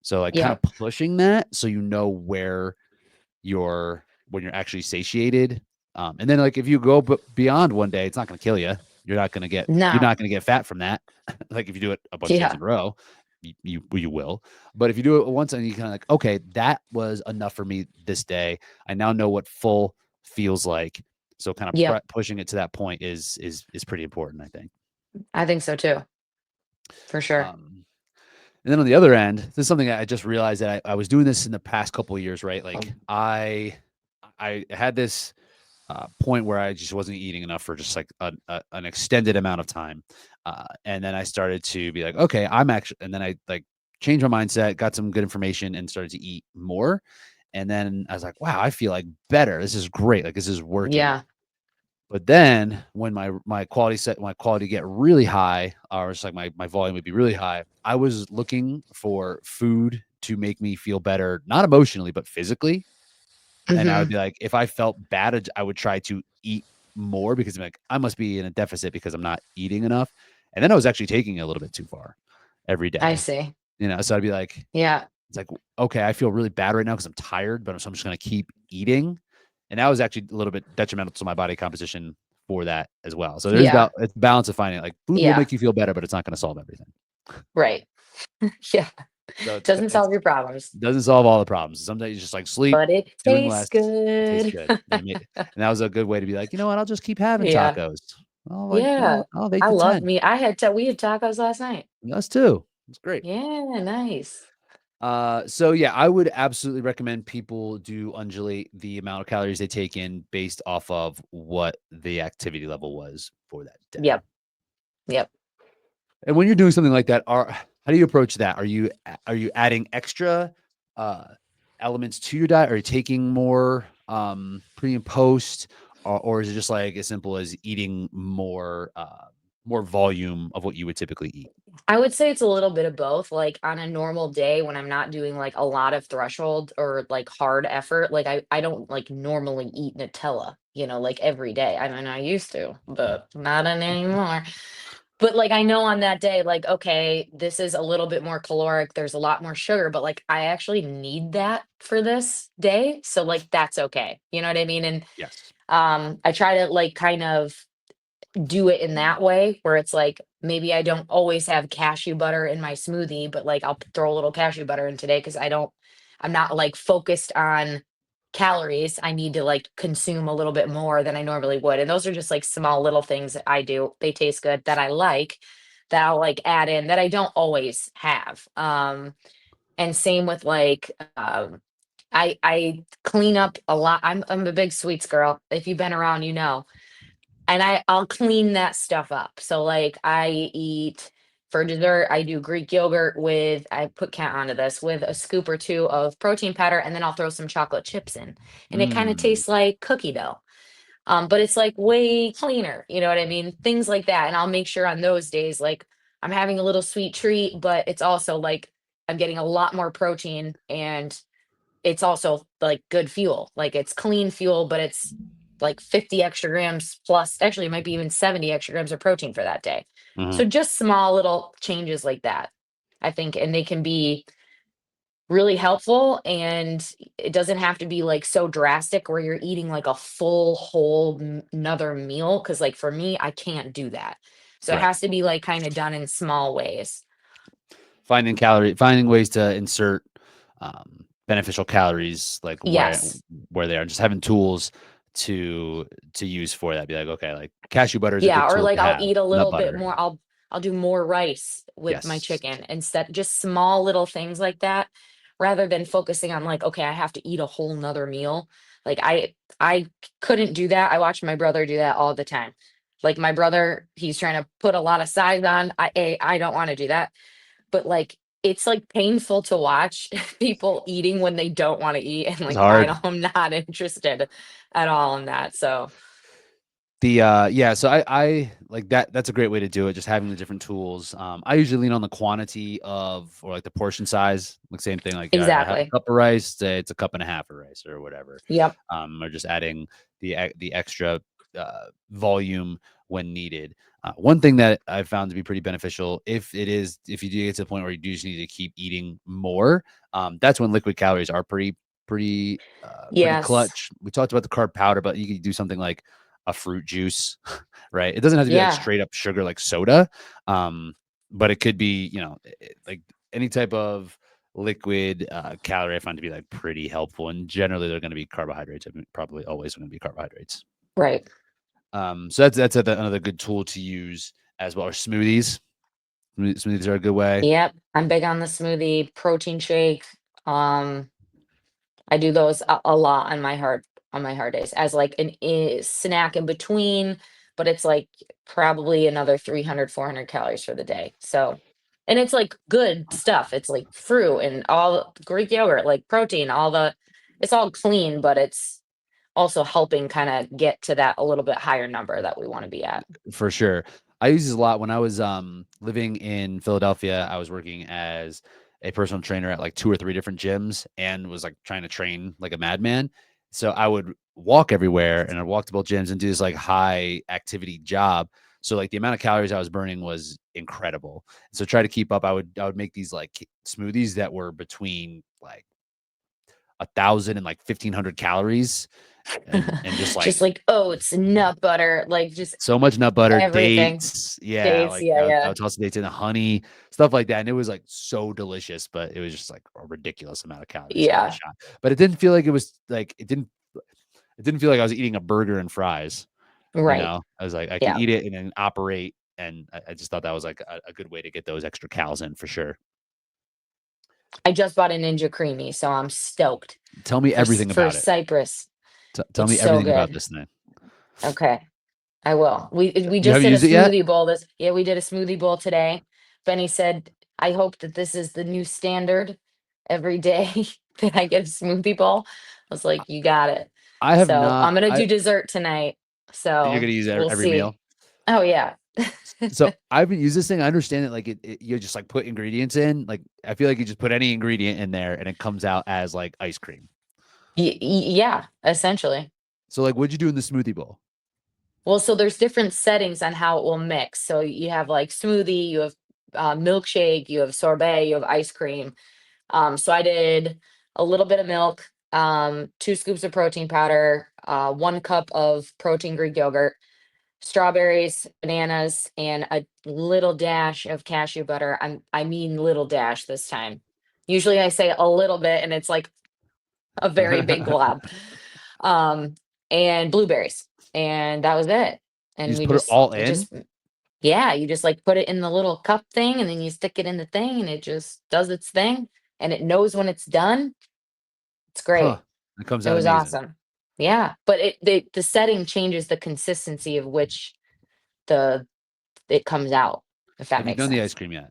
So like kind of Yep. pushing that so you know where you're when you're actually satiated And then like if you go beyond one day, it's not going to kill you. You're No. not going to get fat from that. Like if you do it a bunch of days Yeah. in a row, you will. But if you do it once and you kind of like, okay, that was enough for me this day. I now know what full feels like. So kind of Yep. pushing it to that point is pretty important, I think. I think so too. For sure. Um, and then on the other end, this is something I just realized that I was doing this in the past couple of years, right? Like I had this point where I just wasn't eating enough for just like an extended amount of time. And then I started to be like, okay, and then I like changed my mindset, got some good information and started to eat more. And then I was like, wow, I feel like better. This is great. Like this is working. Yeah. But then when my quality get really high, or just like my volume would be really high, I was looking for food to make me feel better, not emotionally, but physically. And I would Hmm. be like, if I felt bad, I would try to eat more because I'm like, I must be in a deficit because I'm not eating enough. And then I was actually taking it a little bit too far every I day, see. So I'd be like, Yeah. it's like, okay, I feel really bad right now because I'm tired, but so I'm just going to keep eating. And that was actually a little bit detrimental to my body composition for that as well. So Yeah. it's balance of finding like food will Yeah. make you feel better, but it's not going to solve everything. Right. Yeah. So Doesn't it solve your problems, doesn't solve all the problems. Sometimes you just like sleep, but it doing tastes less. It tastes good. good. And that was a good way to be like, you know what? I'll just keep having Yeah. tacos. Oh, like, Yeah. I'll have eight I to love 10. me. We had tacos last night. Us too. It's great. Yeah, nice. So yeah, I would absolutely recommend people do undulate the amount of calories they take in based off of what the activity level was for that day. Yep. Yep. And when you're doing something like that, how do you approach that? Are you adding extra uh, elements to your diet? Are you taking more pre and post, or is it just like as simple as eating more volume of what you would typically eat? I would say it's a little bit of both. Like on a normal day when I'm not doing like a lot of threshold or like hard effort, like I don't like normally eat Nutella, like every day. I mean, I used to, but not anymore. But like I know on that day, like, okay, this is a little bit more caloric. There's a lot more sugar, but like I actually need that for this day. So like that's okay. You know what I mean? And Yes. I try to like kind of do it in that way where it's like maybe I don't always have cashew butter in my smoothie, but like I'll throw a little cashew butter in today because I'm not like focused on calories. I need to like consume a little bit more than I normally would. And those are just like small little things that I do. They taste good that I like that I'll like add in that I don't always have. And same with like I clean up a lot. I'm a big sweets girl. If you've been around, you know, and I'll clean that stuff up. So like I eat for dessert, I do Greek yogurt with I put count onto this with a scoop or two of protein powder, and then I'll throw some chocolate chips in. And it kind of Mm, tastes like cookie dough. But it's like way cleaner, you know what I mean? Things like that. And I'll make sure on those days, like I'm having a little sweet treat, but it's also like I'm getting a lot more protein and it's also like good fuel. Like it's clean fuel, but it's like 50 extra grams plus, actually, it might be even 70 extra grams of protein for that day. mhm. So just small little changes like that, I think, and they can be really helpful. And it doesn't have to be like so drastic where you're eating like a full whole another meal. Cause like for me, I can't do that. So it Right. has to be like kind of done in small ways. Finding ways to insert beneficial calories like Yes. where they are, just having tools to use for that. Be like, okay, like cashew butter is a Yeah, good or tool like to I'll have. eat a Nut little bit butter. more. I'll do more rice with my Yes. chicken instead, just small little things like that, rather than focusing on like, okay, I have to eat a whole nother meal. Like I couldn't do that. I watched my brother do that all the time. Like my brother, he's trying to put a lot of size on. I don't want to do that. But like it's like painful to watch people eating when they don't want to eat. And It's like hard. I'm not interested at all in that. So Yeah, so I like that. That's a great way to do it. Just having the different tools. I usually lean on the quantity of or like the portion size. Like same thing. Like I have a exactly. cup of rice. Say it's a cup and a half of rice or whatever. Yep. Or just adding the extra volume when needed. One thing that I've found to be pretty beneficial, if you do get to the point where you do just need to keep eating more, that's when liquid calories are pretty pretty Yes. clutch. We talked about the carb powder, but you could do something like a fruit juice, right? It doesn't have to be like Yeah. straight up sugar like soda, but it could be, like any type of liquid calorie I find to be like pretty helpful. And generally, they're going to be carbohydrates. I mean, probably always going to be carbohydrates. Right. So that's another good tool to use as well. Or smoothies. Smoothies are a good way. Yep. I'm big on the smoothie, protein shake. Um, I do those a lot on my hard days as like an snack in between, but it's like probably another 300, 400 calories for the day. So, and it's like good stuff. It's like fruit and all Greek yogurt, like protein, it's all clean, but it's also helping kind of get to that a little bit higher number that we want to be at. For sure. I use this a lot when I was living in Philadelphia. I was working as a personal trainer at like 2 or 3 different gyms and was like trying to train like a madman. So I would walk everywhere and I'd walk to both gyms and do this like high activity job. So like the amount of calories I was burning was incredible. So try to keep up. I would make these like smoothies that were between like 1,000 and like 1,500 calories and just Just like like oats, nut butter, like just so much nut butter, everything. dates. Yeah, Dates, like yeah, I yeah. would toss the dates in the honey, stuff like that. And it was like so delicious, but it was just like a ridiculous amount of calories every Yeah, shot. But it didn't feel like it didn't feel like I was eating a burger and fries. right. I was like, I could Yeah. eat it and then operate. And I just thought that was like a good way to get those extra calories in for sure. I just bought a Ninja Creamy, so I'm stoked Tell me everything for about it. Cyprus. Tell It's me so everything about good. this thing. Okay, I will. We You just haven't did a used it yet? smoothie bowl yeah, we did a smoothie bowl today. Benny said, "I hope that this is the new standard every day that I get a smoothie bowl." I was like, "You got it." I have So, not. I'm gonna do dessert tonight, You're so gonna use we'll every see. meal. Oh, yeah. So I haven't used this thing. I understand it. Like you just like put ingredients in. Like I feel like you just put any ingredient in there and it comes out as like ice cream. Yeah, essentially. So like, what'd you do in the smoothie bowl? Well, so there's different settings on how it will mix. So you have like smoothie, you have milkshake, you have sorbet, you have ice cream. So I did a little bit of milk, 2 scoops of protein powder, 1 cup of protein Greek yogurt, strawberries, bananas, and a little dash of cashew butter. I mean little dash this time. Usually I say a little bit and it's like a very big You glob. Um, and blueberries. And that was it. And just we put it just all it in? just yeah, you just like put it in the little cup thing and then you stick it in the thing and it just does its thing and it knows when it's done. It's Huh. great. It comes It out was amazing. awesome. Yeah, but the setting changes the consistency of which the it comes out, if that Have you makes done the ice sense. cream yet?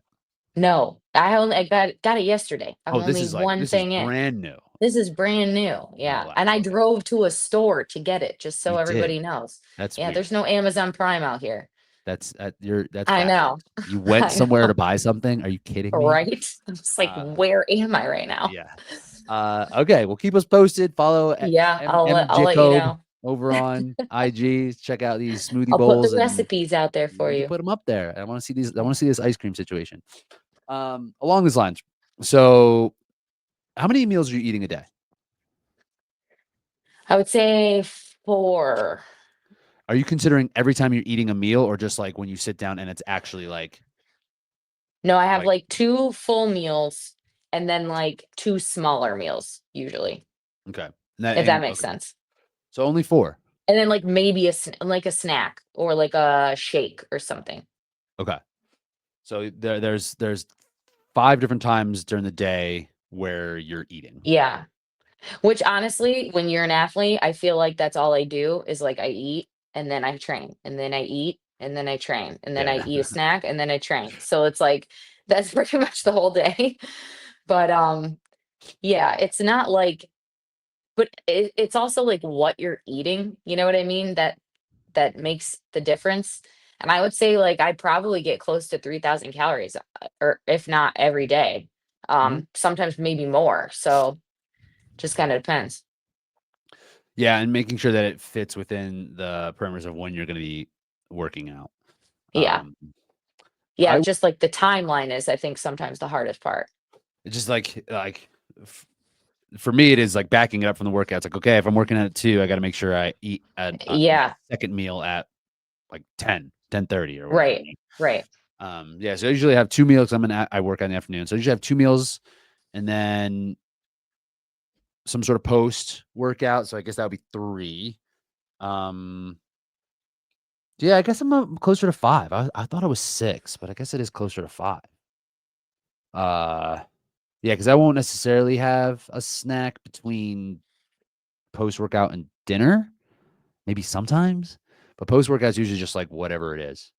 No, I got it yesterday. I'm Oh, this only is like one this is thing in. brand new. This is brand new, Oh yeah, wow. and I Okay. drove to a store to get it just so You did. everybody knows. That's Yeah, weird. there's no Amazon Prime out here. That's I know. backwards. You went I somewhere to know, buy something? Are you kidding me? right? I'm just like, Uh "Where am I right now?" yeah. Okay, well, keep us posted. Follow Yeah, M I'll let you Jacob know. over on IG. Check out these smoothie I'll put the bowls, and recipes out there for we can you. put them up there. I want to see these. I want to see this ice cream situation. Along these lines. So, how many meals are you eating a day? I would say 4. Are you considering every time you're eating a meal, or just like when you sit down and it's actually No, I have, like like, 2 full meals and then, like, 2 smaller meals usually, okay, that if that and makes okay, sense. so only 4. And then, like, maybe like a snack or, like, a shake or something. Okay, so there's 5 different times during the day where you're eating. Yeah. Which honestly, when you're an athlete, I feel like that's all I do is, like, I eat, and then I train, and then I eat, and then I train, and then I Yeah. eat a snack, and then I train. So it's like, that's pretty much the whole day. But, yeah, it's not like but it's also, like, what you're eating, you know what I mean? That makes the difference. And I would say, like, I probably get close to 3,000 calories, or if not every day, Mhm. sometimes maybe more. So just kind of depends. Yeah, and making sure that it fits within the parameters of when you're gonna be working out. Yeah. Um, Yeah. I Just like the timeline is, I think, sometimes the hardest part. it's just like for me, it is like backing it up from the workout. It's like, okay, if I'm working at 2, I got to make sure I eat at my Yeah, second meal at like 10:30 or whatever. right, right. Yeah, so I usually have 2 meals. I work on the afternoon, so I usually have 2 meals and then some sort of post workout. So I guess that would be 3. Um, yeah, I guess I'm closer to 5. I thought it was 6, but I guess it is closer to 5. Uh, yeah, because I won't necessarily have a snack between post workout and dinner. Maybe sometimes, but post workout is usually just like whatever it is.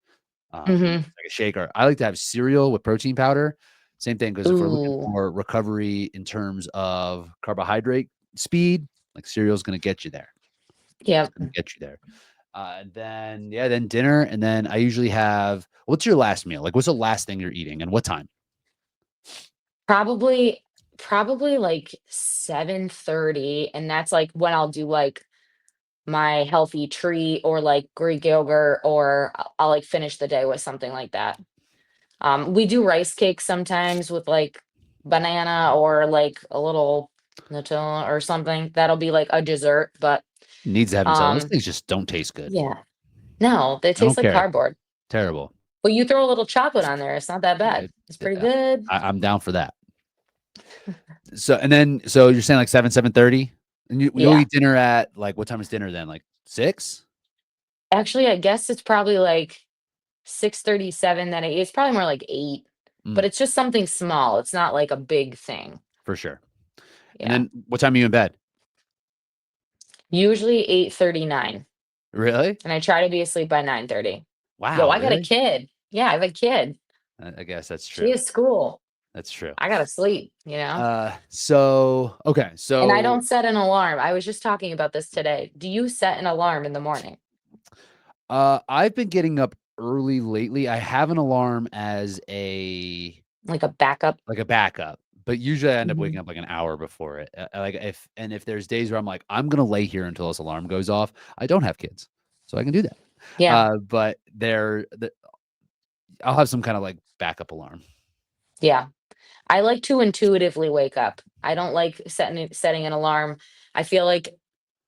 Mhm. Like a shake, or I like to have cereal with protein powder. Same thing, because if we're looking Ooh, for recovery in terms of carbohydrate speed, like cereal is going to get you there. It's yep. going to get you there. And then yeah, then dinner, and then I usually have. What's your last meal? Like, what's the last thing you're eating, and what time? Probably like 7:30, and that's like when I'll do like my healthy treat or like Greek yogurt, or I'll like finish the day with something like that. We do rice cakes sometimes with like banana or like a little Nutella or something. That'll be like a dessert, but Needs to have Nutella. Those um things just don't taste good. yeah. No, they I taste don't like care. cardboard. Terrible. But you throw a little chocolate on there, it's not that bad. It, It's it, pretty good. I'm down for that. So you're saying like 7:30, and you'll Yeah. eat dinner at like what time is dinner then? Like 6? Actually, I guess it's probably like 6:37 that it's probably more like 8, but Mm, it's just something small. It's not like a big thing. for sure. And Yeah. then what time are you in bed? Usually 8:39, Really? and I try to be asleep by 9:30. Yo, Wow, I got a really? kid. Yeah, I have a kid. I guess that's She true. is school. That's true. I gotta sleep, you know? So okay, And I so don't set an alarm. I was just talking about this today. Do you set an alarm in the morning? I've been getting up early lately. I have an alarm as Like a backup? a backup, but usually I end up waking Mhm. up like an hour before it. Like if there's days where I'm like, I'm gonna lay here until this alarm goes off. I don't have kids, so I can do that. Yeah, But I'll have some kind of like backup alarm. yeah. I like to intuitively wake up. I don't like setting an alarm. I feel like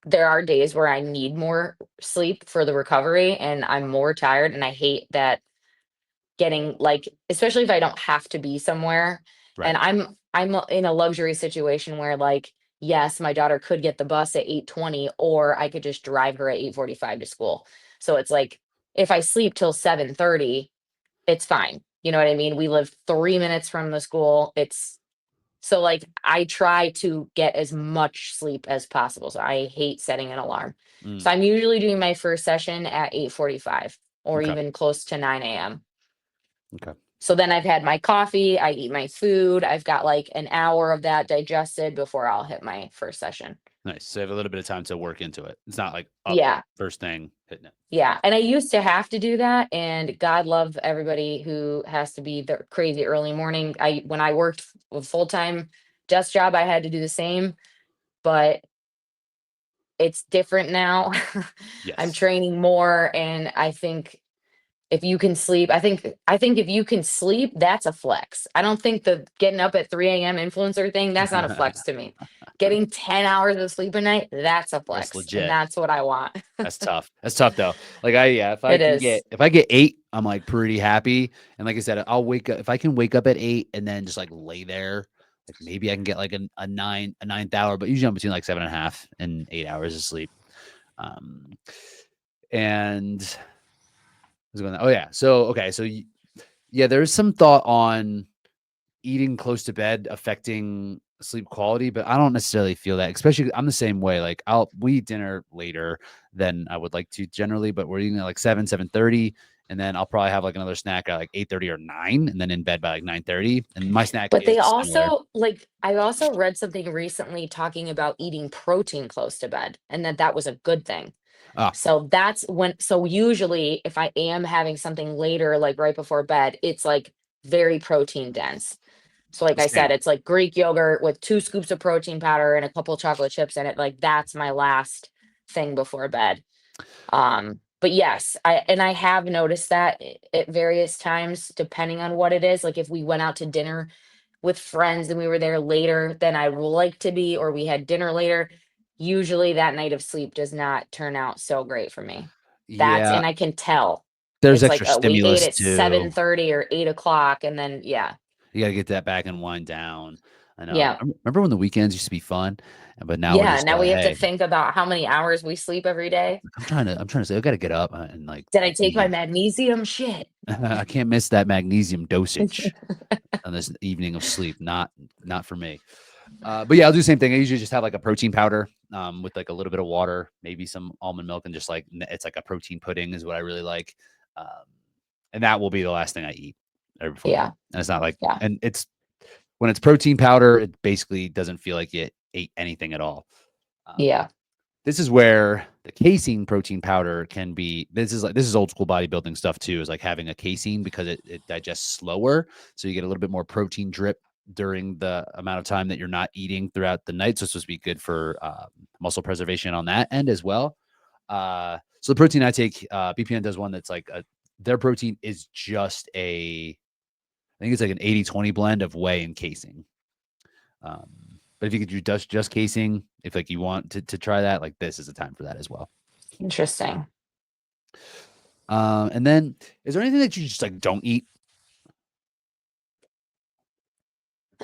there are days where I need more sleep for the recovery and I'm more tired, and I hate that getting like, especially if I don't have to be somewhere, Right. and I'm in a luxury situation where like, yes, my daughter could get the bus at 8:20, or I could just drive her at 8:45 to school. So it's like if I sleep till 7:30, it's fine. You know what I mean? We live 3 minutes from the school. It's so like I try to get as much sleep as possible. So I hate setting an alarm. Mm, So I'm usually doing my first session at 8:45 or okay. even close to 9 a.m. Okay. So then I've had my coffee, I eat my food, I've got like an hour of that digested before I'll hit my first session. Nice. So you have a little bit of time to work into it. It's not like up Yeah. first thing hitting it. Yeah. And I used to have to do that. And God love everybody who has to be the crazy early morning. When I worked a full-time desk job, I had to do the same, but it's different now. I'm Yes. training more, and I think if you can sleep, I think if you can sleep, that's a flex. I don't think the getting up at 3 a.m. influencer thing, that's not a flex to me. Getting 10 hours of sleep a night, that's a That's flex, and legit. that's what I want. That's tough. That's tough though. Like yeah, It is. if I get 8, I'm like pretty happy. And like I said, I'll wake up if I can wake up at 8 and then just like lay there. Like maybe I can get like a ninth hour, but usually I'm between like 7.5 and 8 hours of sleep. Um, and what's going on? Oh yeah. So okay. So yeah, there's some thought on eating close to bed affecting sleep quality, but I don't necessarily feel that, especially I'm the same way. Like we eat dinner later than I would like to generally, but we're eating at like 7:30, and then I'll probably have like another snack at like 8:30 or 9, and then in bed by like 9:30. And my snack But is they similar. also like I also read something recently talking about eating protein close to bed, and that was a good thing. Ah, So usually if I am having something later, like right before bed, it's like very protein dense. So like I same. said, it's like Greek yogurt with 2 scoops of protein powder and a couple chocolate chips in it. Like that's my last thing before bed. But yes, I have noticed that at various times, depending on what it is. Like if we went out to dinner with friends and we were there later than I would like to be, or we had dinner later, usually that night of sleep does not turn out so great for me. Yeah, And I can tell. there's It's like, extra we ate stimulus at too. 7:30 or 8 o'clock, and then yeah. You gotta get that back and wind down. I know. Yeah. Remember when the weekends used to be fun? But now we're Yeah, just now like, we have to "Hey, think about how many hours we sleep every day. I'm trying to say I gotta get up and, like, Did I take my be magnesium? Shit. I can't miss that magnesium dosage on this evening of sleep. Not for me." But yeah, I'll do the same thing. I usually just have, like, a protein powder, with, like, a little bit of water, maybe some almond milk, and just, like, it's like a protein pudding is what I really like. Um, and that will be the last thing I eat right before bed. Yeah, And it's not like yeah, and it's when it's protein powder, it basically doesn't feel like you ate anything at all. Um, yeah. this is where the casein protein powder can be. This is old school bodybuilding stuff too. Is like having a casein because it digests slower, so you get a little bit more protein drip during the amount of time that you're not eating throughout the night. So it's supposed to be good for muscle preservation on that end as well. So the protein I take, BPN does one that's like their protein is just I think it's like an 80-20 blend of whey and casein. Um, but if you could do just casing, if like you want to try that, like this is the time for that as well. Interesting. And then is there anything that you just like don't eat?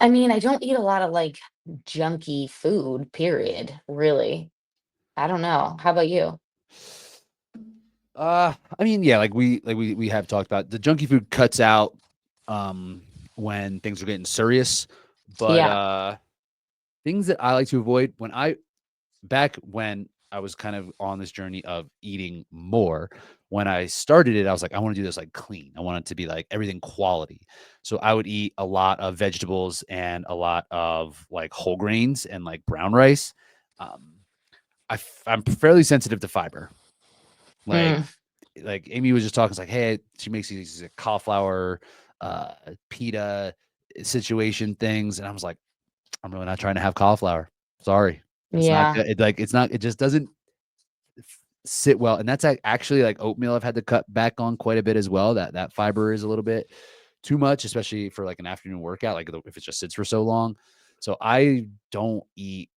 I mean, I don't eat a lot of like junky food, period, really. I don't know. How about you? I mean, yeah, like we have talked about the junky food cuts out um when things are getting serious, but Yeah, things that I like to avoid back when I was kind of on this journey of eating more, when I started it, I was like, I want to do this like clean. I want it to be like everything quality. So I would eat a lot of vegetables and a lot of like whole grains and like brown rice. Um, I'm fairly sensitive to fiber. Like, mm, like Amy was just talking, it's like, hey, she makes these like, cauliflower, pita situation things, and I was like, I'm really not trying to have cauliflower. Sorry, it's not yeah, good. It's not. It just doesn't sit well, and that's actually like oatmeal. I've had to cut back on quite a bit as well. That fiber is a little bit too much, especially for like an afternoon workout. Like if it just sits for so long, so I don't eat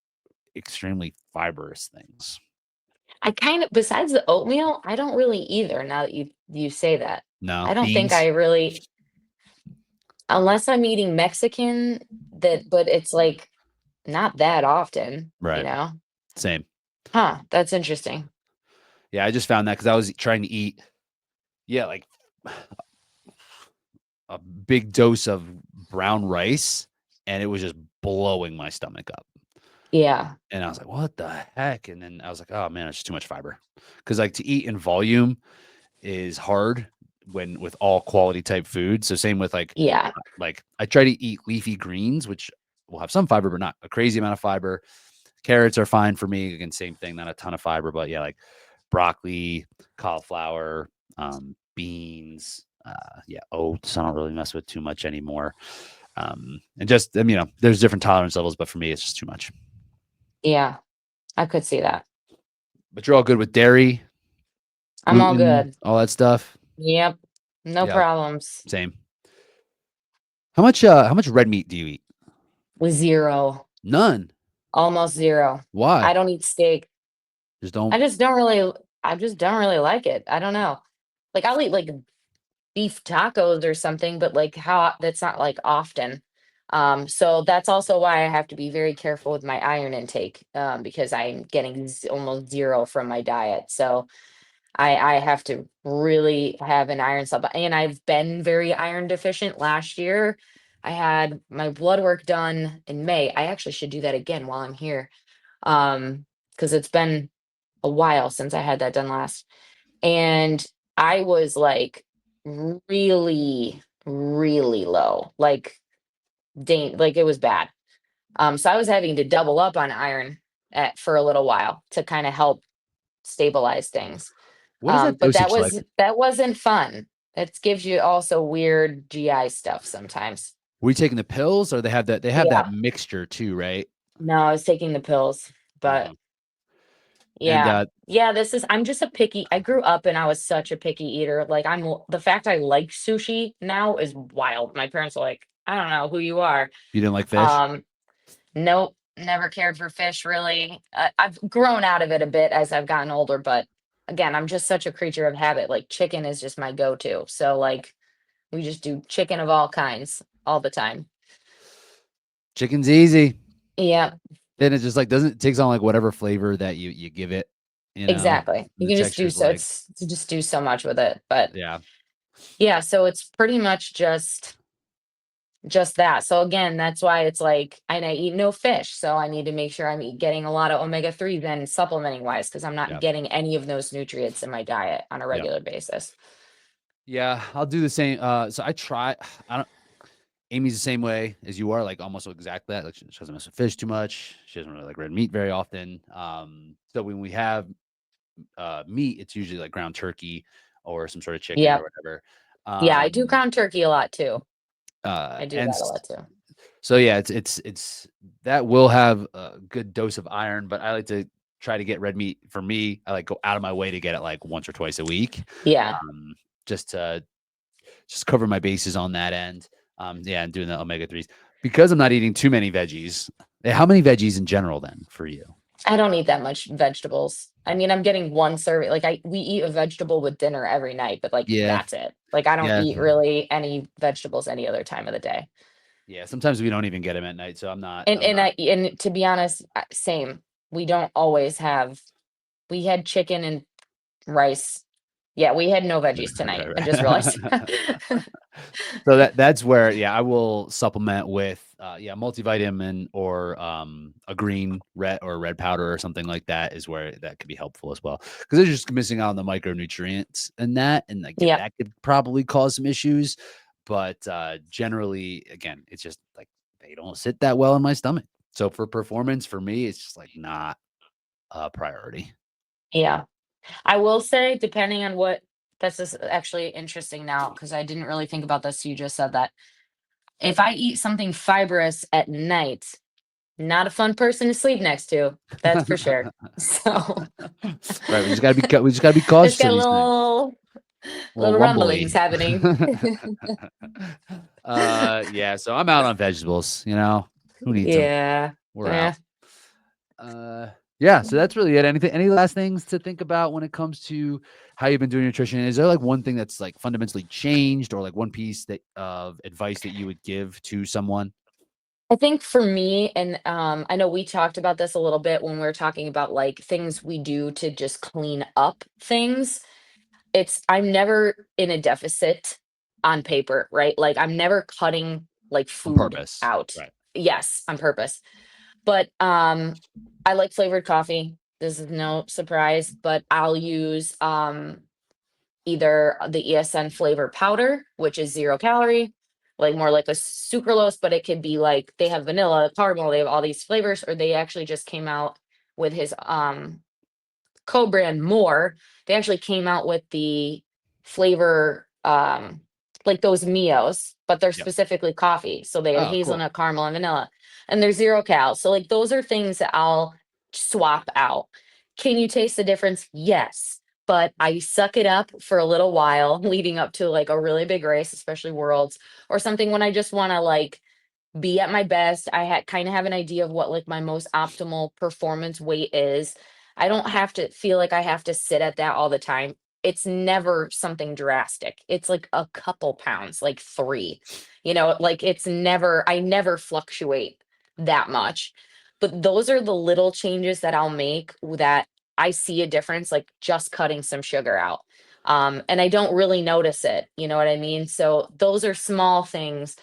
extremely fibrous things. I kind of, besides the oatmeal, I don't really either. Now that you say that, No I don't think beans, I really, unless I'm eating Mexican, but it's like not that often, you right? know? Same. Huh, that's interesting. Yeah, I just found that because I was trying to eat, yeah, like a big dose of brown rice, and it was just blowing my stomach up. Yeah, And I was like, "What the heck?" And then I was like, "Oh man, it's just too much fiber." Because like to eat in volume is hard when with all quality type food. So same with yeah, like I try to eat leafy greens, which will have some fiber, but not a crazy amount of fiber. Carrots are fine for me. Again, same thing, not a ton of fiber, but yeah, like broccoli, cauliflower, beans, yeah, oats. I don't really mess with too much anymore. And just there's different tolerance levels, but for me, it's just too much. yeah. I could see that. But you're all good with dairy, I'm all gluten, good. all that stuff. Yep, no Yeah, problems. same. How much red meat do you eat? With 0, None. almost 0. I Why? don't eat steak. Just I don't. just don't really I just don't really like it. I don't know. Like, I'll eat, like, beef tacos or something, but, like, how that's not, like, often. So that's also why I have to be very careful with my iron intake, because I'm getting almost 0 from my diet. So I have to really have an iron supply, and I've been very iron deficient. Last year, I had my blood work done in May. I actually should do that again while I'm here, because it's been a while since I had that done last. And I was like really, really low, like like it was bad. So I was having to double up on iron for a little while to kind of help stabilize things. What is that But dosage like? that wasn't fun. It gives you also weird GI stuff sometimes. Were you taking the pills, or they have that Yeah. mixture too, right? No, I was taking the pills, but Uh-huh. And yeah. Yeah, I'm just a picky. I grew up and I was such a picky eater. Like, the fact I like sushi now is wild. My parents are like, I don't know who you are. You didn't like fish? Um, nope, never cared for fish really. I've grown out of it a bit as I've gotten older, but again, I'm just such a creature of habit. Like chicken is just my go-to. So like we just do chicken of all kinds all the time. Chicken's easy. Yeah, Then it just like doesn't it takes on like whatever flavor that you give it, you know. exactly. And You the can just do texture's so like, it's to just do so much with it. But yeah, yeah, so it's pretty much just that. So again, that's why it's like, and I eat no fish, so I need to make sure I'm getting a lot of omega-3 then supplementing wise, because I'm not yeah, getting any of those nutrients in my diet on a yeah, regular basis. yeah. I'll do the same. So I try. I don't. Amy's the same way as you are, like almost exactly that. Like she doesn't mess with fish too much. She doesn't really like red meat very often. So when we have meat, it's usually like ground turkey or some sort of chicken or Yep. whatever. Yeah, I do Um, ground turkey a lot too. I do and that a lot too. so yeah, it's that will have a good dose of iron, but I like to try to get red meat. For me, I like go out of my way to get it like once or twice a week, Yeah. um, just to just cover my bases on that end. Yeah, and doing the omega 3s because I'm not eating too many veggies. How many veggies in general then for you? I don't eat that much vegetables. I mean, I'm getting one serving. Like we eat a vegetable with dinner every night, but like Yeah, that's it. Like I don't yeah, eat really any vegetables any other time of the day. yeah. Sometimes we don't even get them at night, so I'm not. And I'm not. and to be honest, same. We don't always have. We had chicken and rice. Yeah, we had no veggies tonight. I Right, just realized. right. So that's where, yeah, I will supplement with yeah, multivitamin or a green red powder or something like that is where that could be helpful as well. Because they're just missing out on the micronutrients in that. And like Yep. that could probably cause some issues. But generally, again, it's just like they don't sit that well in my stomach. So for performance, for me, it's just like not a priority. Yeah. I will say, depending on what this is actually interesting now, because I didn't really think about this. You just said that. If I eat something fibrous at night, not a fun person to sleep next to. That's for sure. So Right. We just gotta be it's cautious got of a these things. Little little rumblings rumbly. happening. Yeah, so I'm out on vegetables, you know? Who needs them? Yeah. We're Yeah. out. Yeah, so that's really it. Any last things to think about when it comes to how you've been doing nutrition? Is there like one thing that's like fundamentally changed or like one piece that of advice that you would give to someone? I think for me, and I know we talked about this a little bit when we were talking about like things we do to just clean up things. It's I'm never in a deficit on paper, right? Like I'm never cutting like On food purpose. out. Right. Yes, on purpose. But I like flavored coffee. This is no surprise, but I'll use either the ESN flavor powder, which is 0 calorie, like more like a sucralose, but it could be like they have vanilla, caramel, they have all these flavors, or they actually just came out with his co-brand more. They actually came out with the flavor like those Mios, but they're Yep. specifically coffee. So they have Oh, cool. hazelnut, caramel, and vanilla. And they're 0 cal. So like those are things that I'll swap out. Can you taste the difference? Yes. But I suck it up for a little while leading up to like a really big race, especially worlds or something when I just want to like be at my best. I had kind of have an idea of what like my most optimal performance weight is. I don't have to feel like I have to sit at that all the time. It's never something drastic. It's like a couple pounds, like 3. Like I never fluctuate that much. But those are the little changes that I'll make that I see a difference, like just cutting some sugar out. And I don't really notice it. You know what I mean? So those are small things.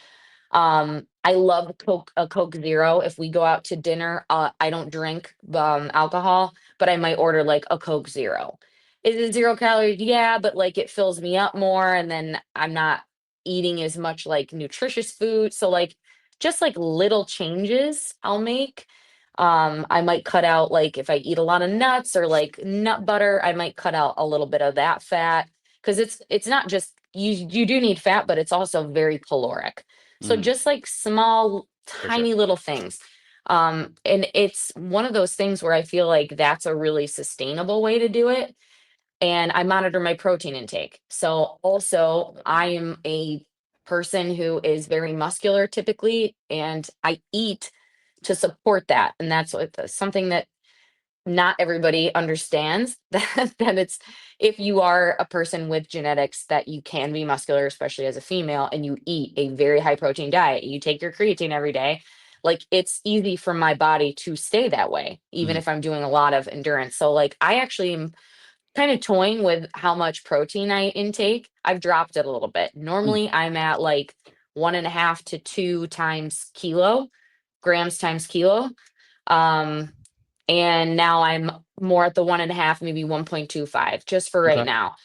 I love a Coke Zero. If we go out to dinner, I don't drink alcohol, but I might order like a Coke Zero. Is it 0 calories? Yeah, but like it fills me up more, and then I'm not eating as much like nutritious food. So like just like little changes I'll make. I might cut out like if I eat a lot of nuts or like nut butter, I might cut out a little bit of that fat because it's not just you do need fat, but it's also very caloric. So Mhm, just like small, for sure. tiny little things. And it's one of those things where I feel like that's a really sustainable way to do it. And I monitor my protein intake. So also I am a person who is very muscular typically, and I eat to support that. And that's something that not everybody understands that it's if you are a person with genetics that you can be muscular, especially as a female, and you eat a very high protein diet, you take your creatine every day, like it's easy for my body to stay that way, even Mhm. if I'm doing a lot of endurance. So like I actually am kind of toying with how much protein I intake. I've dropped it a little bit. Mm. Normally I'm at like 1.5 to 2 times kilo, grams times kilo. Um, and now I'm more at the 1.5, maybe 1.25, just for right Okay. now.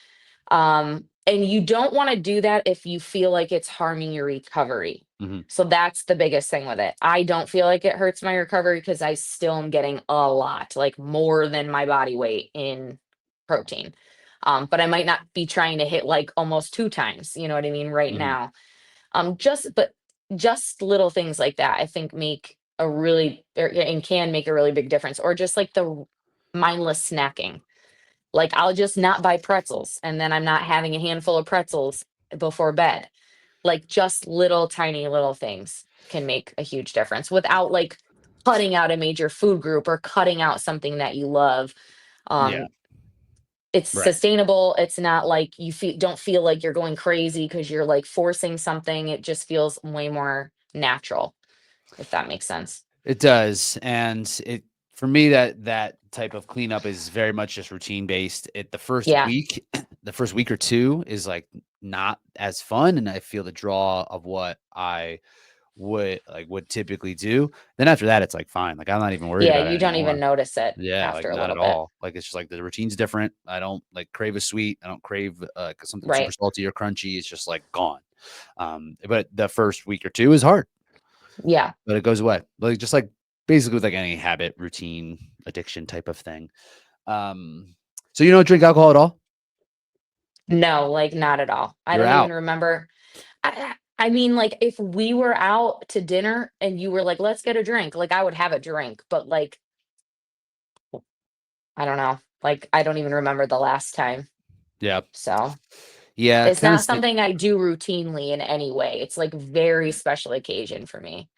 And you don't want to do that if you feel like it's harming your recovery. Mhm. So that's the biggest thing with it. I don't feel like it hurts my recovery because I still am getting a lot, like more than my body weight in protein. But I might not be trying to hit like almost 2 times, you know what I mean, right Mhm. now. But just little things like that, I think make a really and can make a really big difference. Or just like the mindless snacking. Like I'll just not buy pretzels and then I'm not having a handful of pretzels before bed. Like just little tiny little things can make a huge difference without like cutting out a major food group or cutting out something that you love. Yeah. Um, it's Right. sustainable. It's not like don't feel like you're going crazy because you're like forcing something. It just feels way more natural, if that makes sense. It does, and it for me, that type of cleanup is very much just routine based. It the first Yeah. week the first week or 2 is, like, not as fun, and I feel the draw of what I would typically do. Then after that, it's, like, fine, like, I'm not even worried Yeah, about you it don't even anymore. notice it Yeah, like, after a not little at bit. all. Like, it's just, like, the routine's different. I don't, like, crave a sweet. I don't crave, something super Right. salty or crunchy. It's just, like, gone. But the first week or 2 is hard. Yeah. But it goes away. Like, just like basically with like any habit, routine, addiction type of thing. So you don't drink alcohol at all? No, like not at all. I You're don't even out. remember. I mean, like if we were out to dinner and you were like, let's get a drink, like I would have a drink, but like, I don't know. Like I don't even remember the last time. Yeah. So Yeah, it's kind of not something I do routinely in any way. It's like very special occasion for me.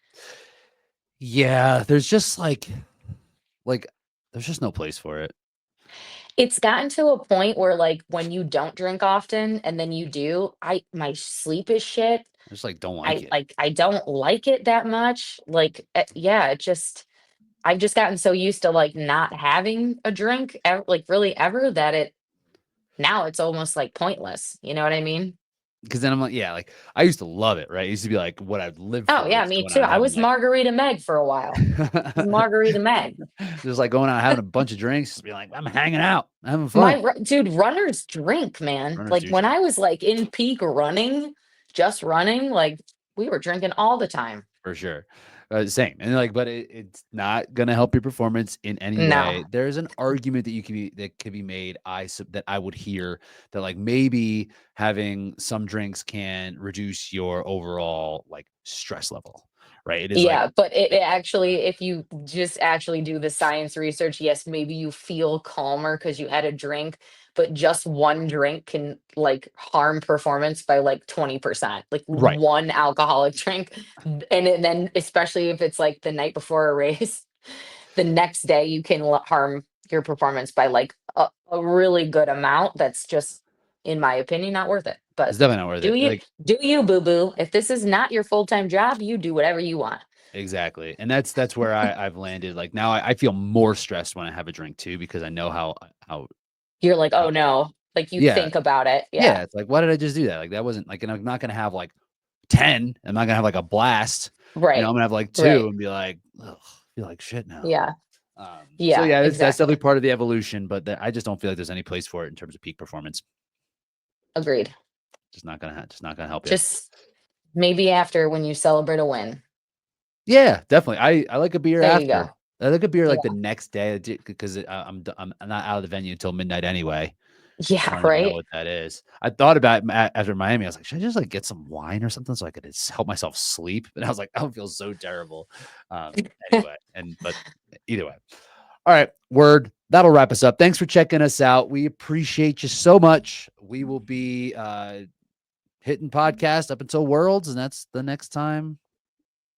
yeah, there's just like there's just no place for it. It's gotten to a point where like when you don't drink often and then you do, my sleep is shit. I just like don't like it. I don't like it that much. Like yeah, it just I've just gotten so used to like not having a drink like really ever that it now it's almost like pointless. You know what I mean? Because then I'm like, yeah, like I used to love it, right? It used to be like what I'd live Oh for yeah, is me going too. out and I having was like Margarita Meg for a while. I was Margarita Meg. just like going out and having a bunch of drinks, just be like, I'm hanging out, having My fun. dude, runners drink, man. Runners Like do when drink I was like in peak running, just running, like we were drinking all the time. for sure. Same. And like, but it's not gonna help your performance in any way. No. There's an argument that could be made. That I would hear that like maybe having some drinks can reduce your overall like stress level. Right. It is like Yeah, but it actually, if you just actually do the science research, yes, maybe you feel calmer because you had a drink, but just one drink can like harm performance by like 20%, like right. one alcoholic drink. Then, especially if it's like the night before a race, the next day you can harm your performance by like a really good amount. That's just, in my opinion, not worth it. It's But definitely not worth do it. you, Like do you, boo boo? If this is not your full time job, you do whatever you want. exactly. And that's where I've landed. Like now I feel more stressed when I have a drink too, because I know how You're like, how "Oh, no." Like, you yeah. think about it. Yeah. Yeah. It's like, why did I just do that? Like that wasn't like, and I'm not gonna have like 10. I'm not gonna have like a blast. Right. I'm gonna have like 2 Right. and be like, "Ugh, feel like shit now." Yeah. So Yeah, yeah, that's definitely exactly. part of the evolution, but I just don't feel like there's any place for it in terms of peak performance. Agreed. Just not gonna help you. Just maybe after when you celebrate a win. Yeah, definitely. I like a beer There you go. after. I like a beer Yeah. like the next day because I'm not out of the venue until midnight anyway. I Yeah, don't even know right? what that is. I thought about after Miami. I was like, should I just like get some wine or something so I could just help myself sleep? And I was like, I would feel so terrible. Anyway, but either way. All right, word. That'll wrap us up. Thanks for checking us out. We appreciate you so much. We will be hitting podcast up until Worlds, and that's the next time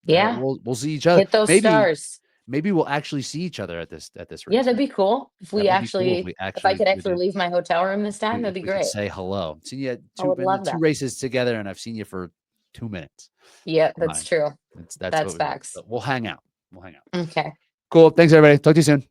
that Yeah. we'll see each other. Hit those Maybe stars. we'll actually see each other at this Yeah, race. that'd be cool. That would be cool if If I could could actually leave my hotel room this time, that'd be we could great. say hello. Seen you I would been to love two that. races together, and I've seen you for 2 minutes. Yeah, that's Mine. true. That's what That's we want. facts. So we'll hang out. We'll hang out. Okay. Cool. Thanks, everybody. Talk to you soon.